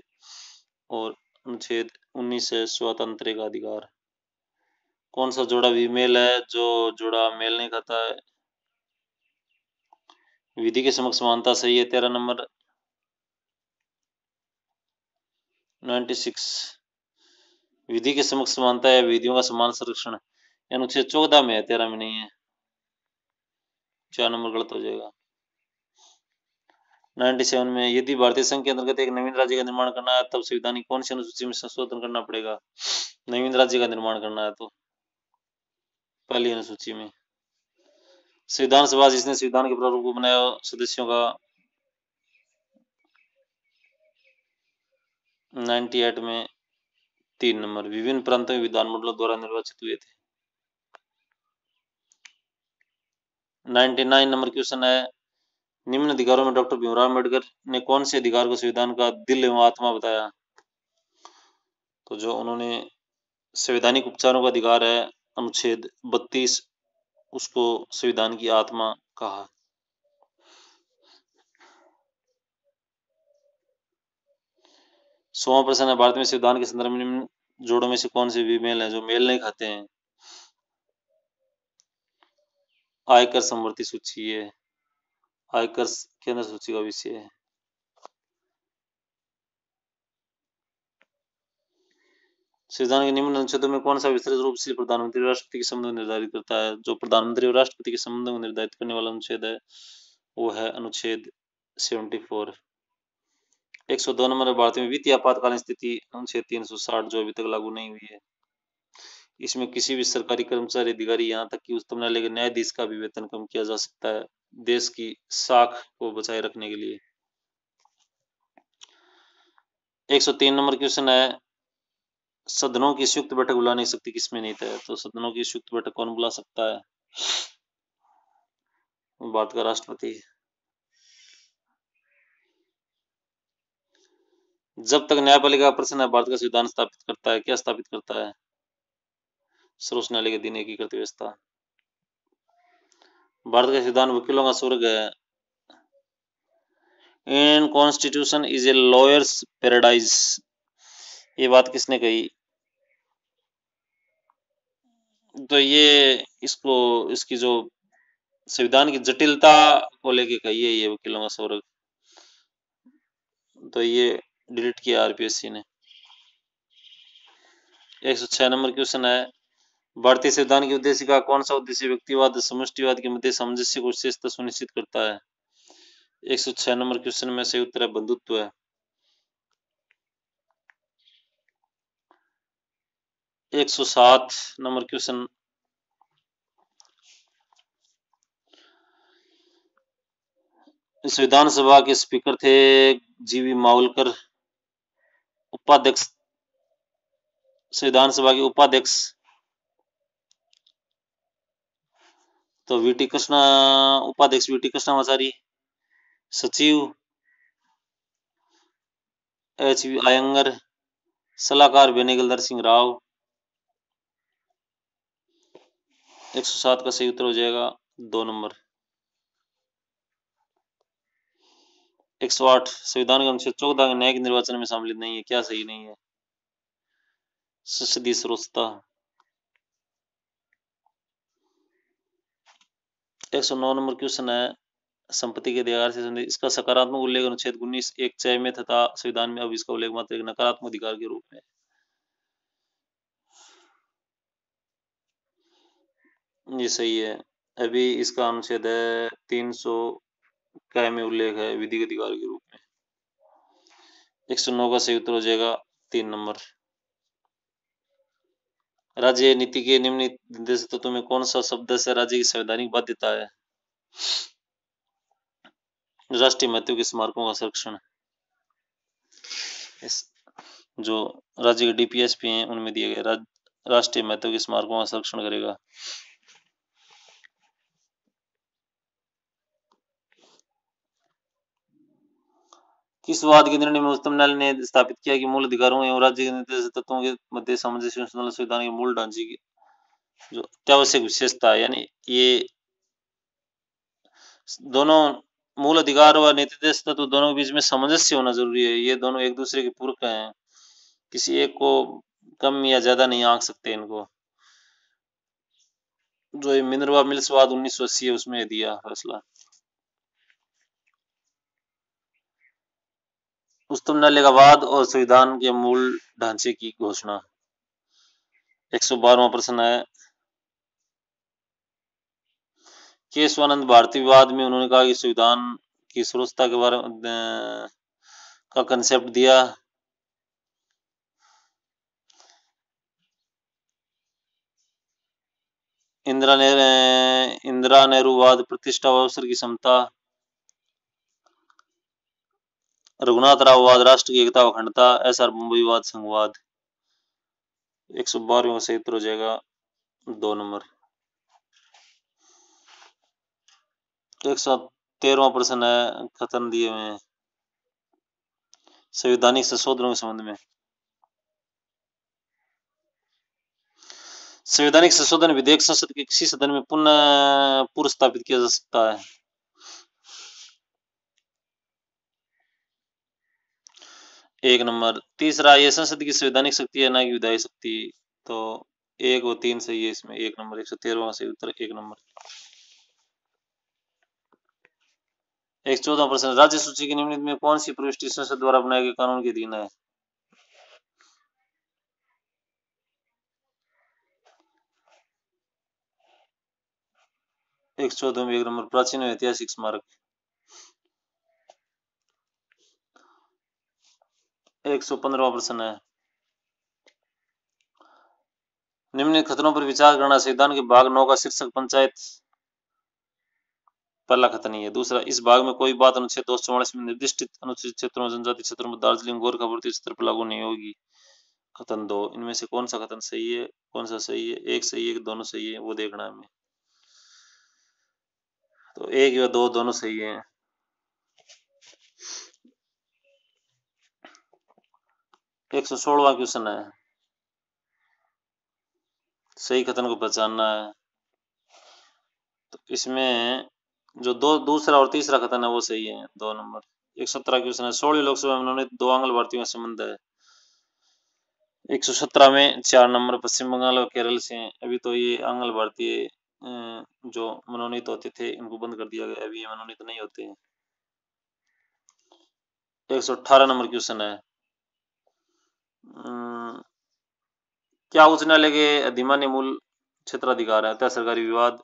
S1: और अनुच्छेद 19 है स्वातंत्र्य का अधिकार। कौन सा जोड़ा विमेल है? जो जोड़ा मेल नहीं खाता है। विधि के समक्ष समानता सही है 13 नंबर। 96 विधि के समक्ष समानता है विधियों का समान संरक्षण अनुच्छेद 14 में है, 13 में नहीं है। 4 नंबर गलत हो जाएगा। 97 में यदि भारतीय संघ के अंतर्गत एक नवीन राज्य का निर्माण करना है तब संविधान की कौन सी अनुसूची में संशोधन करना पड़ेगा? नवीन राज्य का निर्माण करना है तो पहली अनुसूची में। संविधान सभा जिसने संविधान के प्रारूप को बनाया सदस्यों का 98 में 3 नंबर, विभिन्न प्रांतों में विधानमंडलों द्वारा निर्वाचित हुए थे। 99 नंबर क्वेश्चन है, निम्न अधिकारों में डॉक्टर भीमराव अम्बेडकर ने कौन से अधिकार को संविधान का दिल एवं आत्मा बताया? तो जो उन्होंने संवैधानिक उपचारों का अधिकार है अनुच्छेद 32, उसको संविधान की आत्मा कहा। सोवा प्रश्न है, भारत में संविधान के संदर्भ में जोड़ों में से कौन से विमेल हैं जो मेल नहीं खाते हैं? आयकर समवर्ती सूची है, आयकर केंद्र सूची का विषय है। संविधान के निम्न अनुच्छेदों में कौन सा विस्तृत रूप से प्रधानमंत्री और राष्ट्रपति के संबंध को निर्धारित करता है? जो प्रधानमंत्री और राष्ट्रपति के संबंध को निर्धारित करने वाला अनुच्छेद है वो है अनुच्छेद 74। 102 नंबर है, भारत में वित्तीय आपातकालीन स्थिति अनुच्छेद 360 जो अभी तक लागू नहीं हुई है। इसमें किसी भी सरकारी कर्मचारी अधिकारी यहाँ तक कि उच्चतम न्यायालय के न्यायाधीश का भी वेतन कम किया जा सकता है देश की साख को बचाए रखने के लिए। 103 नंबर क्वेश्चन है, सदनों की संयुक्त बैठक बुला नहीं सकती किसमें नहीं था, तो सदनों की संयुक्त बैठक कौन बुला सकता है? भारत का राष्ट्रपति। जब तक न्यायपालिका का प्रश्न है, भारत का संविधान स्थापित करता है, क्या स्थापित करता है? सर्वोच्च न्यायालय के दिन एकीकृत व्यवस्था। भारत का संविधान वकीलों का स्वर्ग है। In constitution is a lawyers paradise, ये बात किसने कही? तो ये इसको इसकी जो संविधान की जटिलता को लेके कही है ये वकीलों का स्वर्ग, तो ये डिलीट किया आरपीएससी ने। 106 नंबर क्वेश्चन है, भारतीय संविधान की उद्देश्य का कौन सा उद्देश्य व्यक्तिवाद समष्टिवाद के मध्य सामंजस्य को विशेषता सुनिश्चित करता है? 106 नंबर क्वेश्चन में सही उत्तर है बंधुत्व है। 107 नंबर क्वेश्चन, इस विधानसभा के स्पीकर थे जीवी मावलकर, उपाध्यक्ष संविधान सभा के उपाध्यक्ष तो वीटी कृष्णा, उपाध्यक्ष वीटी कृष्णामाचारी, सचिव एच वी आयंगर, सलाहकार बेनीगलधर सिंह राव। 107 का सही उत्तर हो जाएगा 2 नंबर। 108 संविधान का अनुच्छेद 14 न्यायिक निर्वाचन में सम्मिलित नहीं है, क्या सही नहीं है? संसदीय सर्वोच्चता। 109 नंबर क्वेश्चन है, संपत्ति के अधिकार से संबंधित इसका सकारात्मक उल्लेख अनुच्छेद 19 एक 6 में तथा संविधान में अब इसका उल्लेख मात्र एक नकारात्मक अधिकार के रूप में। ये सही है, अभी इसका अनुच्छेद है 300 क में उल्लेख है विधिक अधिकार के रूप में। 109 का सही उत्तर हो जाएगा 3 नंबर। राज्य नीति के निम्नलिखित निर्देशित तत्वों में कौन सा शब्द से राज्य की संवैधानिक बाध्यता है? राष्ट्रीय महत्व के स्मारकों का संरक्षण। इस जो राज्य के डीपीएसपी हैं उनमें दिए गए राष्ट्रीय महत्व के स्मारकों का संरक्षण करेगा। किस वाद के निर्णय में उच्चतम न्यायालय ने स्थापित किया कि मूल अधिकारों एवं राज्य के निर्देशित तत्वों के मध्य सामंजस्य संविधान के मूल ढांचे की जो अत्यावश्यक विशेषता है, यानी ये दोनों मूल अधिकार व निर्देश तत्व दोनों के बीच में सामंजस्य होना जरूरी है। ये दोनों एक दूसरे के पूरक हैं, किसी एक को कम या ज्यादा नहीं आंक सकते इनको। जो ये मिनरवा मिल्स वाद 1980 है उसमें दिया फैसला। उच्चतम न्यायालय का वाद और संविधान के मूल ढांचे की घोषणा। 112वां प्रश्न है, केशवानंद भारती विवाद में उन्होंने कहा कि संविधान की सर्वोच्चता के बारे में का कंसेप्ट दिया। इंदिरा नेहरूवाद, प्रतिष्ठा व अवसर की समता, रघुनाथ राववाद, राष्ट्र की एकता व अखंडता, एसआर मुंबईवाद, संघवाद। 112 का सही उत्तर हो जाएगा 2 नंबर। 113वां प्रश्न है, कथन दिए हुए हैं संवैधानिक संशोधनों के संबंध में। संवैधानिक संशोधन विधेयक संसद के किसी सदन में पुनः पूर्व स्थापित किया जा सकता है? एक नंबर। तीसरा, ये संसद की संवैधानिक शक्ति है ना कि विधायी शक्ति, तो 1 व 3 सही है इसमें 1 नंबर। 113वां सही उत्तर 1 नंबर। 114वां प्रश्न, राज्य सूची की निम्नलिखित में कौन सी प्रविष्टि संसद द्वारा बनाए गए कानून के अधीन है? 114 में 1 नंबर, प्राचीन ऐतिहासिक स्मारक। 115वां प्रश्न है, निम्नलिखित खतरों पर विचार करना। संविधान के भाग 9 का शीर्षक पंचायत, पहला खतरा नहीं है। दूसरा, इस भाग में कोई बात अनुच्छेद 244 में निर्दिष्ट अनुसूचित क्षेत्रों जनजाति क्षेत्रों में दार्जिलिंग गोरखापुर क्षेत्र पर लागू नहीं होगी। कथन 2, इनमें से कौन सा कथन सही है, कौन सा सही है, एक सही है, दोनों सही है, वो देखना है हमें। तो एक या दो दोनों सही है। 116वां क्वेश्चन है, सही कथन को पहचानना है। तो इसमें जो दूसरा और तीसरा कथन है वो सही है, 2 नंबर। 117 क्वेश्चन है, 16वीं लोकसभा में मनोनीत 2 आंग्ल भारतीयों का संबंध है। 117 में 4 नंबर पश्चिम बंगाल और केरल से हैं। अभी तो ये आंग्ल भारतीय जो मनोनीत होते थे इनको बंद कर दिया गया, अभी ये मनोनीत नहीं होते। 118 नंबर क्वेश्चन है, क्या उच्च न्यायालय के अधिमान्य मूल क्षेत्राधिकार है? अतः सरकारी विवाद,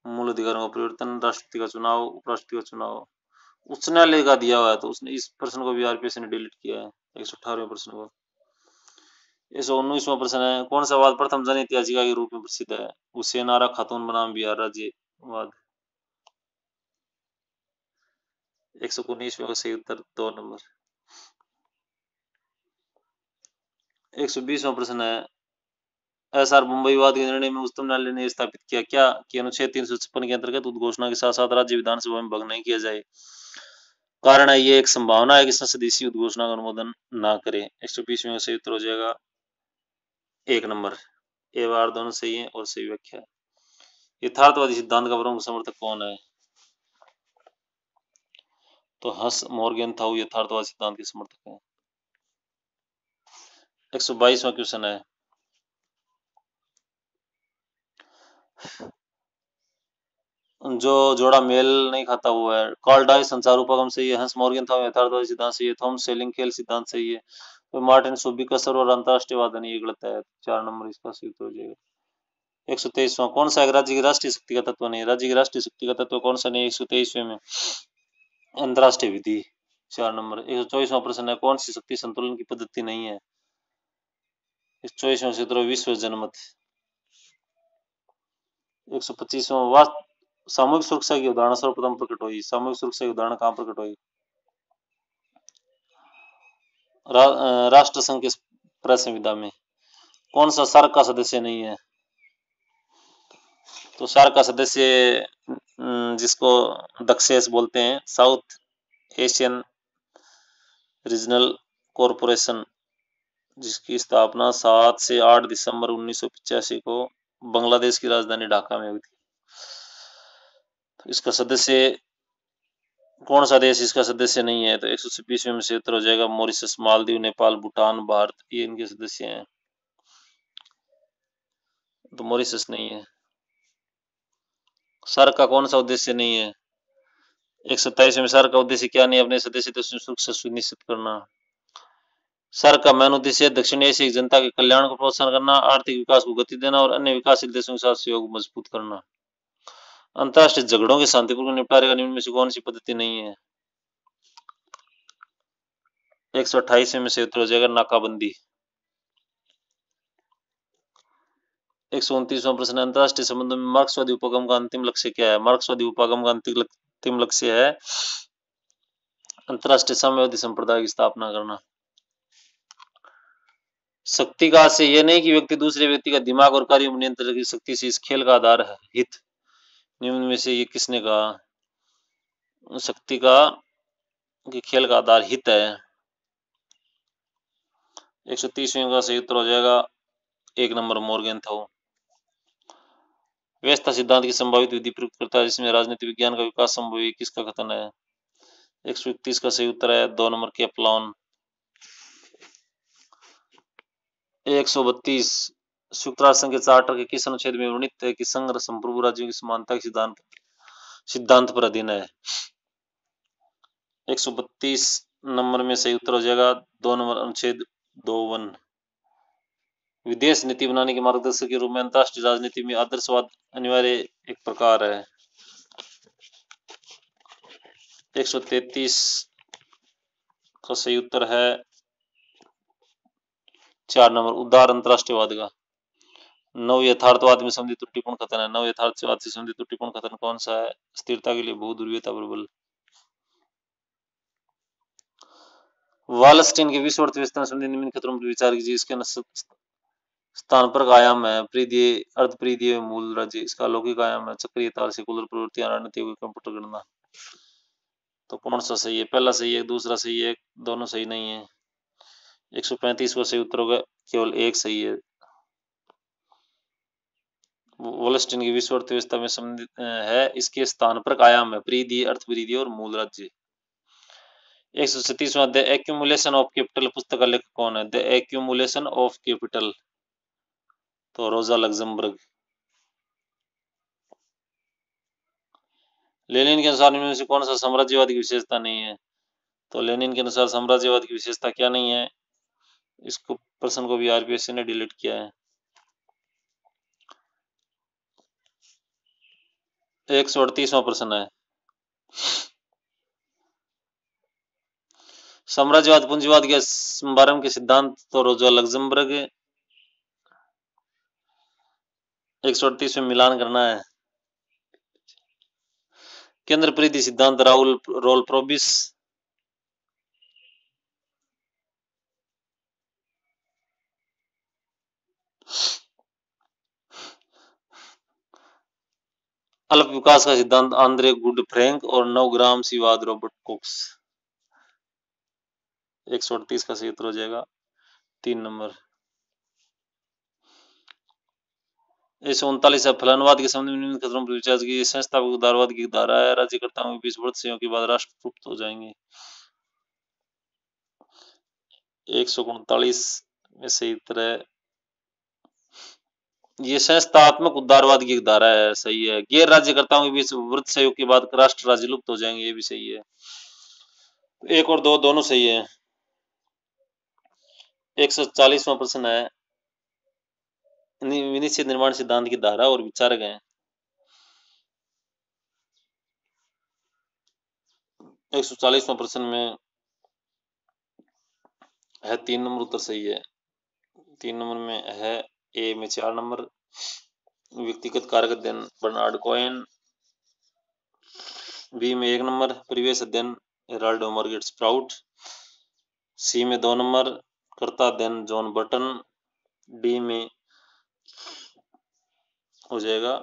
S1: मूल अधिकारों का परिवर्तन, राष्ट्रपति का चुनाव, उपराष्ट्रपति का चुनाव। उच्च न्यायालय का दिया हुआ है, तो उसने इस प्रश्न को भी आरपीएस ने डिलीट किया है, 118वें प्रश्न को। 119वां प्रश्न है, कौन सा वाद प्रथम जन हित याचिका के रूप में प्रसिद्ध है? हुसैन आरा खातून बनाम बिहार राज्य वाद। 119वें का सही उत्तर 2 नंबर। 120वां प्रश्न है, एसआर मुंबई विवाद के निर्णय में उच्चतम न्यायालय ने स्थापित किया क्या कि अनुच्छेद 356 के अंतर्गत उद्घोषणा के साथ साथ राज्य विधानसभा में भंग नहीं किया जाए। कारण है ये एक संभावना है कि संसद इसी उद्घोषणा का अनुमोदन ना करे। 120वें का सही उत्तर हो जाएगा 1 नंबर। ए बार दोनों सही है और सही व्याख्या है। यथार्थवादी सिद्धांत का प्रमुख समर्थक कौन है? तो हस मॉर्गेनथाउ यथार्थवादी सिद्धांत के समर्थक हैं। 122वां क्वेश्चन है, जो जोड़ा मेल नहीं खाता वो है। कार्ल डाई संचार उपगम सही है, हंस मॉर्गेनथाउ यथार्थवादी सिद्धांत सही है, थॉमस सेलिंगखेल सिद्धांत सही है, तो मार्टिन सुब्बीकसर और अंतरराष्ट्रीय वादन ये गलत है। 4 नंबर इसका सही उत्तर हो जाएगा। 123वां, कौन सा एक राज्य की राष्ट्रीय शक्ति का तत्व नहीं? राज्य की राष्ट्रीय शक्ति का तत्व कौन सा नहीं? 123वें में अंतरराष्ट्रीय विधि। 4 नंबर। 124वां प्रश्न है, कौन सी शक्ति संतुलन की पद्धति नहीं है? 124वां सूत्र विश्व जनमत। 125वां, सामूहिक सुरक्षा की उदाहरण सर्वप्रथम प्रकट हुई। सामूहिक सुरक्षा की उदाहरण कहाँ प्रकट हुई? राष्ट्र संघ के प्रेस संविधा में। कौन सा सार्क का सदस्य नहीं है? तो सार्क का सदस्य जिसको दक्षेस बोलते हैं, साउथ एशियन रीजनल कॉरपोरेशन, जिसकी स्थापना 7 से 8 दिसंबर 1985 को बांग्लादेश की राजधानी ढाका में हुई थी। तो इसका सदस्य कौन सा देश इसका सदस्य नहीं है? तो 126वें में से उत्तर हो जाएगा मॉरिशस, मालदीव, नेपाल, भूटान, भारत, ये इनके सदस्य हैं। तो मॉरिशस नहीं है। सार्क का कौन सा उद्देश्य नहीं है? 127वें में सार्क का उद्देश्य क्या नहीं? अपने सदस्य देशों की सुरक्षा सुनिश्चित करना। सार्क का मेन उद्देश्य दक्षिण एशिया की जनता के कल्याण को प्रोत्साहन करना, आर्थिक विकास को गति देना और अन्य विकासशील देशों के साथ सहयोग मजबूत करना। अंतर्राष्ट्रीय झगड़ों के शांतिपूर्ण निपटारे का निम्न में से कौन सी पद्धति नहीं है? 128वें में से उत्तर हो जाएगा नाकाबंदी। 129वां प्रश्न, अंतर्राष्ट्रीय संबंधों में मार्क्सवादी उपगम का अंतिम लक्ष्य क्या है? मार्क्सवादी उपगम का अंतिम लक्ष्य है अंतर्राष्ट्रीय साम्यवादी संप्रदाय की स्थापना करना। शक्ति का से यह नहीं कि व्यक्ति दूसरे व्यक्ति का दिमाग और कार्यों में नियंत्रण की शक्ति से इस खेल का आधार है हित। निम्न में से ये किसने कहा? शक्ति का कि खेल का आधार हित है। 130वें का सही उत्तर हो जाएगा 1 नंबर मॉर्गेनथाउ। व्यवस्था सिद्धांत की संभावित विधि प्रयुक्त करता है जिसमें राजनीति विज्ञान का विकास संभव है, किसका कथन है? 131 का सही उत्तर है 2 नंबर केपलॉन। 132, संयुक्त राष्ट्र संघ के चार्टर के किस अनुच्छेद में वर्णित है कि संघ संप्रभु राज्यों की समानता के सिद्धांत पर अधीन है? 132 नंबर में सही उत्तर हो जाएगा 2 नंबर अनुच्छेद 2(1). विदेश नीति बनाने के मार्गदर्शक के रूप में अंतर्राष्ट्रीय राजनीति में आदर्शवाद अनिवार्य एक प्रकार है। 133 का सही उत्तर है 4 नंबर उदार अंतरराष्ट्रीयवाद का। नव यथार्थवाद में संधि त्रुटिपूर्ण कथन है। नव यथार्थवाद से संधि त्रुटिपूर्ण कथन कौन सा है? स्थिरता के लिए बहु ध्रुवीयता प्रबल। वालस्टीन के विश्व अर्थव्यवस्था संबंधी निम्न खतरों पर विचार कीजिए। इसके स्थान पर आयाम है परिधीय, अर्धपरिधीय, मूल राज्य। इसका लौकिक आयाम है चक्रीय तार से कुलर प्रवृत्तियां, रणनीतिक कंप्यूटर गणना। तो कौन सा सही है? पहला सही है, दूसरा सही है, दोनों सही नहीं है। 135 का सही उत्तर होगा, केवल एक सही है। वॉलस्टीन की विश्व अर्थव्यवस्था में संबंधित है। इसके स्थान पर आयाम है परिधीय, अर्धपरिधीय और मूल राज्य। 136वां द एक्यूमुलेशन ऑफ कैपिटल पुस्तक का लेखक कौन है? द एक्यूमुलेशन ऑफ कैपिटल, तो रोजा लग्जमबर्ग। लेनिन के अनुसार इनमें से कौन सा साम्राज्यवाद की विशेषता नहीं है? तो लेनिन के अनुसार साम्राज्यवाद की विशेषता क्या नहीं है? इसको प्रश्न को भी आरपीएससी ने डिलीट किया है। 138वां प्रश्न है, साम्राज्यवाद पूंजीवाद के समारंभ के सिद्धांत, तो रोजा लग्जमबर्ग। 138 में मिलान करना है। केंद्र परिधि सिद्धांत राहुल रोल प्रोबिस। अल्प विकास का सिद्धांत आंद्रे गुड फ्रैंक और नवग्राम सीवाद रॉबर्ट कुक्स। 138 का सही उत्तर हो जाएगा 3 नंबर। 139 फलानवाद के संबंध में निम्न खतरों पर विचार की। संस्थापक उदारवाद की धारा है, राज्यकर्ताओं के बीच वर्षों के बाद राष्ट्र लुप्त हो जाएंगे। 139 में सही उत्तर है, ये संस्थात्मक उदारवाद की धारा है, सही है। गैर राज्यकर्ताओं के बीच वृत्त सहयोग के बाद राष्ट्र राज्य लुप्त हो जाएंगे, ये भी सही है। एक और दो दोनों सही है। 140वां प्रश्न है, विनिश्चित निर्माण सिद्धांत की धारा और विचारक हैं। 140वां प्रश्न में है 3 नंबर उत्तर सही है। 3 नंबर में है, ए में 4 नंबर, व्यक्तिगत कारक अध्ययन बर्नार्ड कोहेन। बी में 1 नंबर, परिवेश अध्ययन हेराल्डो मार्गेट स्प्राउट। सी में 2 नंबर, कर्ता अध्ययन जॉन बर्टन। डी में हो जाएगा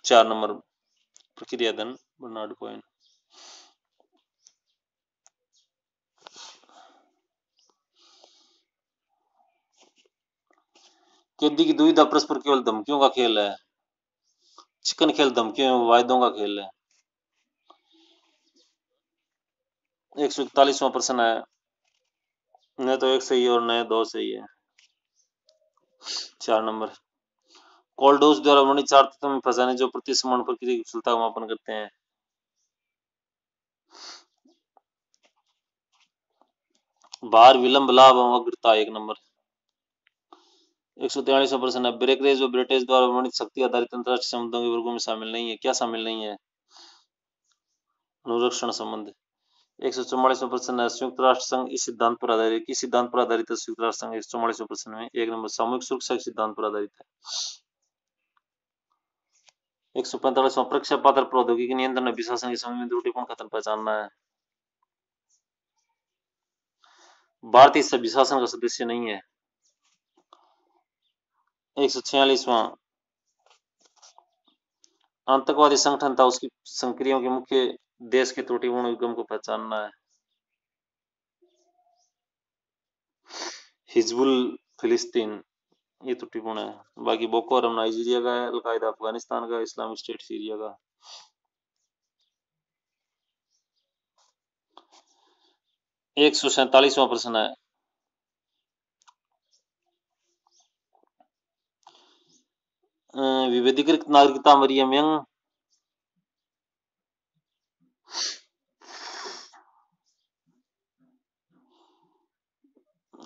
S1: 4 नंबर, प्रक्रिया अध्ययन बर्नार्ड कोहेन। कैदी की दुविधा परस्पर केवल धमकियों का खेल है। चिकन खेल धमकियों एवं वायदों का खेल है। 141वां प्रश्न है, न तो एक सही है और न 2 सही है। 4 नंबर, कोल्डोज द्वारा वर्णित 4 तत्वों में फंसाने जो प्रतिसमान प्रक्रिया की कुशलता का मापन करते हैं। भार, विलंब, लाभ एवं अग्रता। 1 नंबर। 143वां प्रश्न है, ब्रेकरेज और ब्रिटेज द्वारा वर्णित शक्ति आधारित अंतरराष्ट्रीय संबंधों के वर्गों में शामिल नहीं है। क्या शामिल नहीं है? अनुरक्षण संबंध। 144वां प्रश्न है, संयुक्त राष्ट्र संघ इस सिद्धांत पर आधारित, किस सिद्धांत पर आधारित है संयुक्त राष्ट्र संघ? 144वां प्रश्न में 1 नंबर, सामूहिक सुरक्षा के सिद्धांत पर आधारित है। 145वां, परीक्षा पात्र प्रौद्योगिकी नियंत्रण अभिशासन के संबंध में त्रुटिपूर्ण कथन पहचानना है। भारत इस अभिशासन का सदस्य नहीं है। 146वां, आतंकवादी संगठन था उसकी सक्रियों के मुख्य देश के त्रुटिपूर्ण विगम को पहचानना है। हिजबुल फिलिस्तीन, ये त्रुटिपूर्ण है। बाकी बोको हराम नाइजीरिया का है, अल-कायदा अफगानिस्तान का, इस्लामिक स्टेट सीरिया का। 147वां प्रश्न है, विभेदीकृत नागरिकता मरियम यंग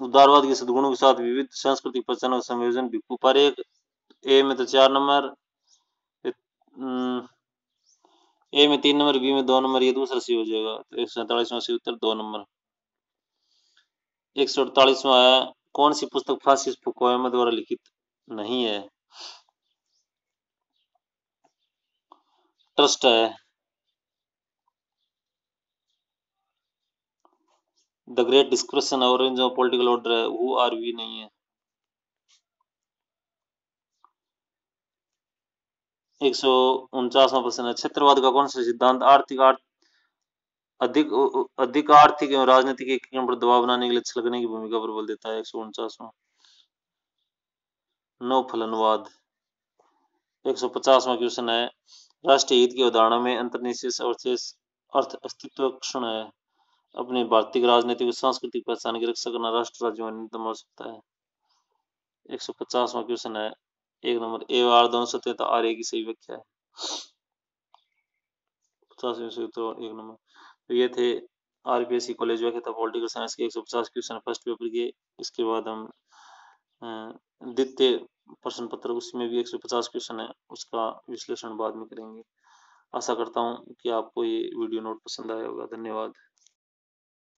S1: उदारवाद के सद्गुणों के साथ विविध सांस्कृतिक पहचानों का संयोजन भिक्खू पारेख। ए में तो 4 नंबर, ए में 3 नंबर, बी में 2 नंबर, ये दूसरा सी हो जाएगा। तो 147वां सी उत्तर 2 नंबर। 148वां है, कौन सी पुस्तक फ्रांसिस फुकुयामा द्वारा लिखित नहीं है? ट्रस्ट है। The great discussion orange of political order है, हु आर वी नहीं है। 149वां प्रश्न है, क्षेत्रवाद का कौन सा सिद्धांत अधिक आर्थिक एवं राजनीतिक एकीकरण पर दबाव बनाने के लिए छलकने की भूमिका पर बल देता है? 149वां नौ फलनवाद। 150वां क्वेश्चन है, राष्ट्रीय हित की अवधारणा में अंतर्निहित अर्थ अस्तित्व क्षण है। अपनी भारतीय राजनीतिक और सांस्कृतिक पहचान की रक्षा करना राष्ट्र राज्यों में न्यूनतम आवश्यकता है। 150वां क्वेश्चन है, एक नंबर ए आर दोनों सत्य तथा आर ए की सही व्याख्या है। 50 तो एक नंबर। तो ये थे आरपीएससी कॉलेज व्याख्या पॉलिटिकल साइंस के 150 क्वेश्चन फर्स्ट पेपर के। इसके बाद हम द्वितीय प्रश्न पत्र, उसमें भी 150 क्वेश्चन है, उसका विश्लेषण बाद में करेंगे। आशा करता हूँ कि आपको ये वीडियो नोट पसंद आया होगा। धन्यवाद।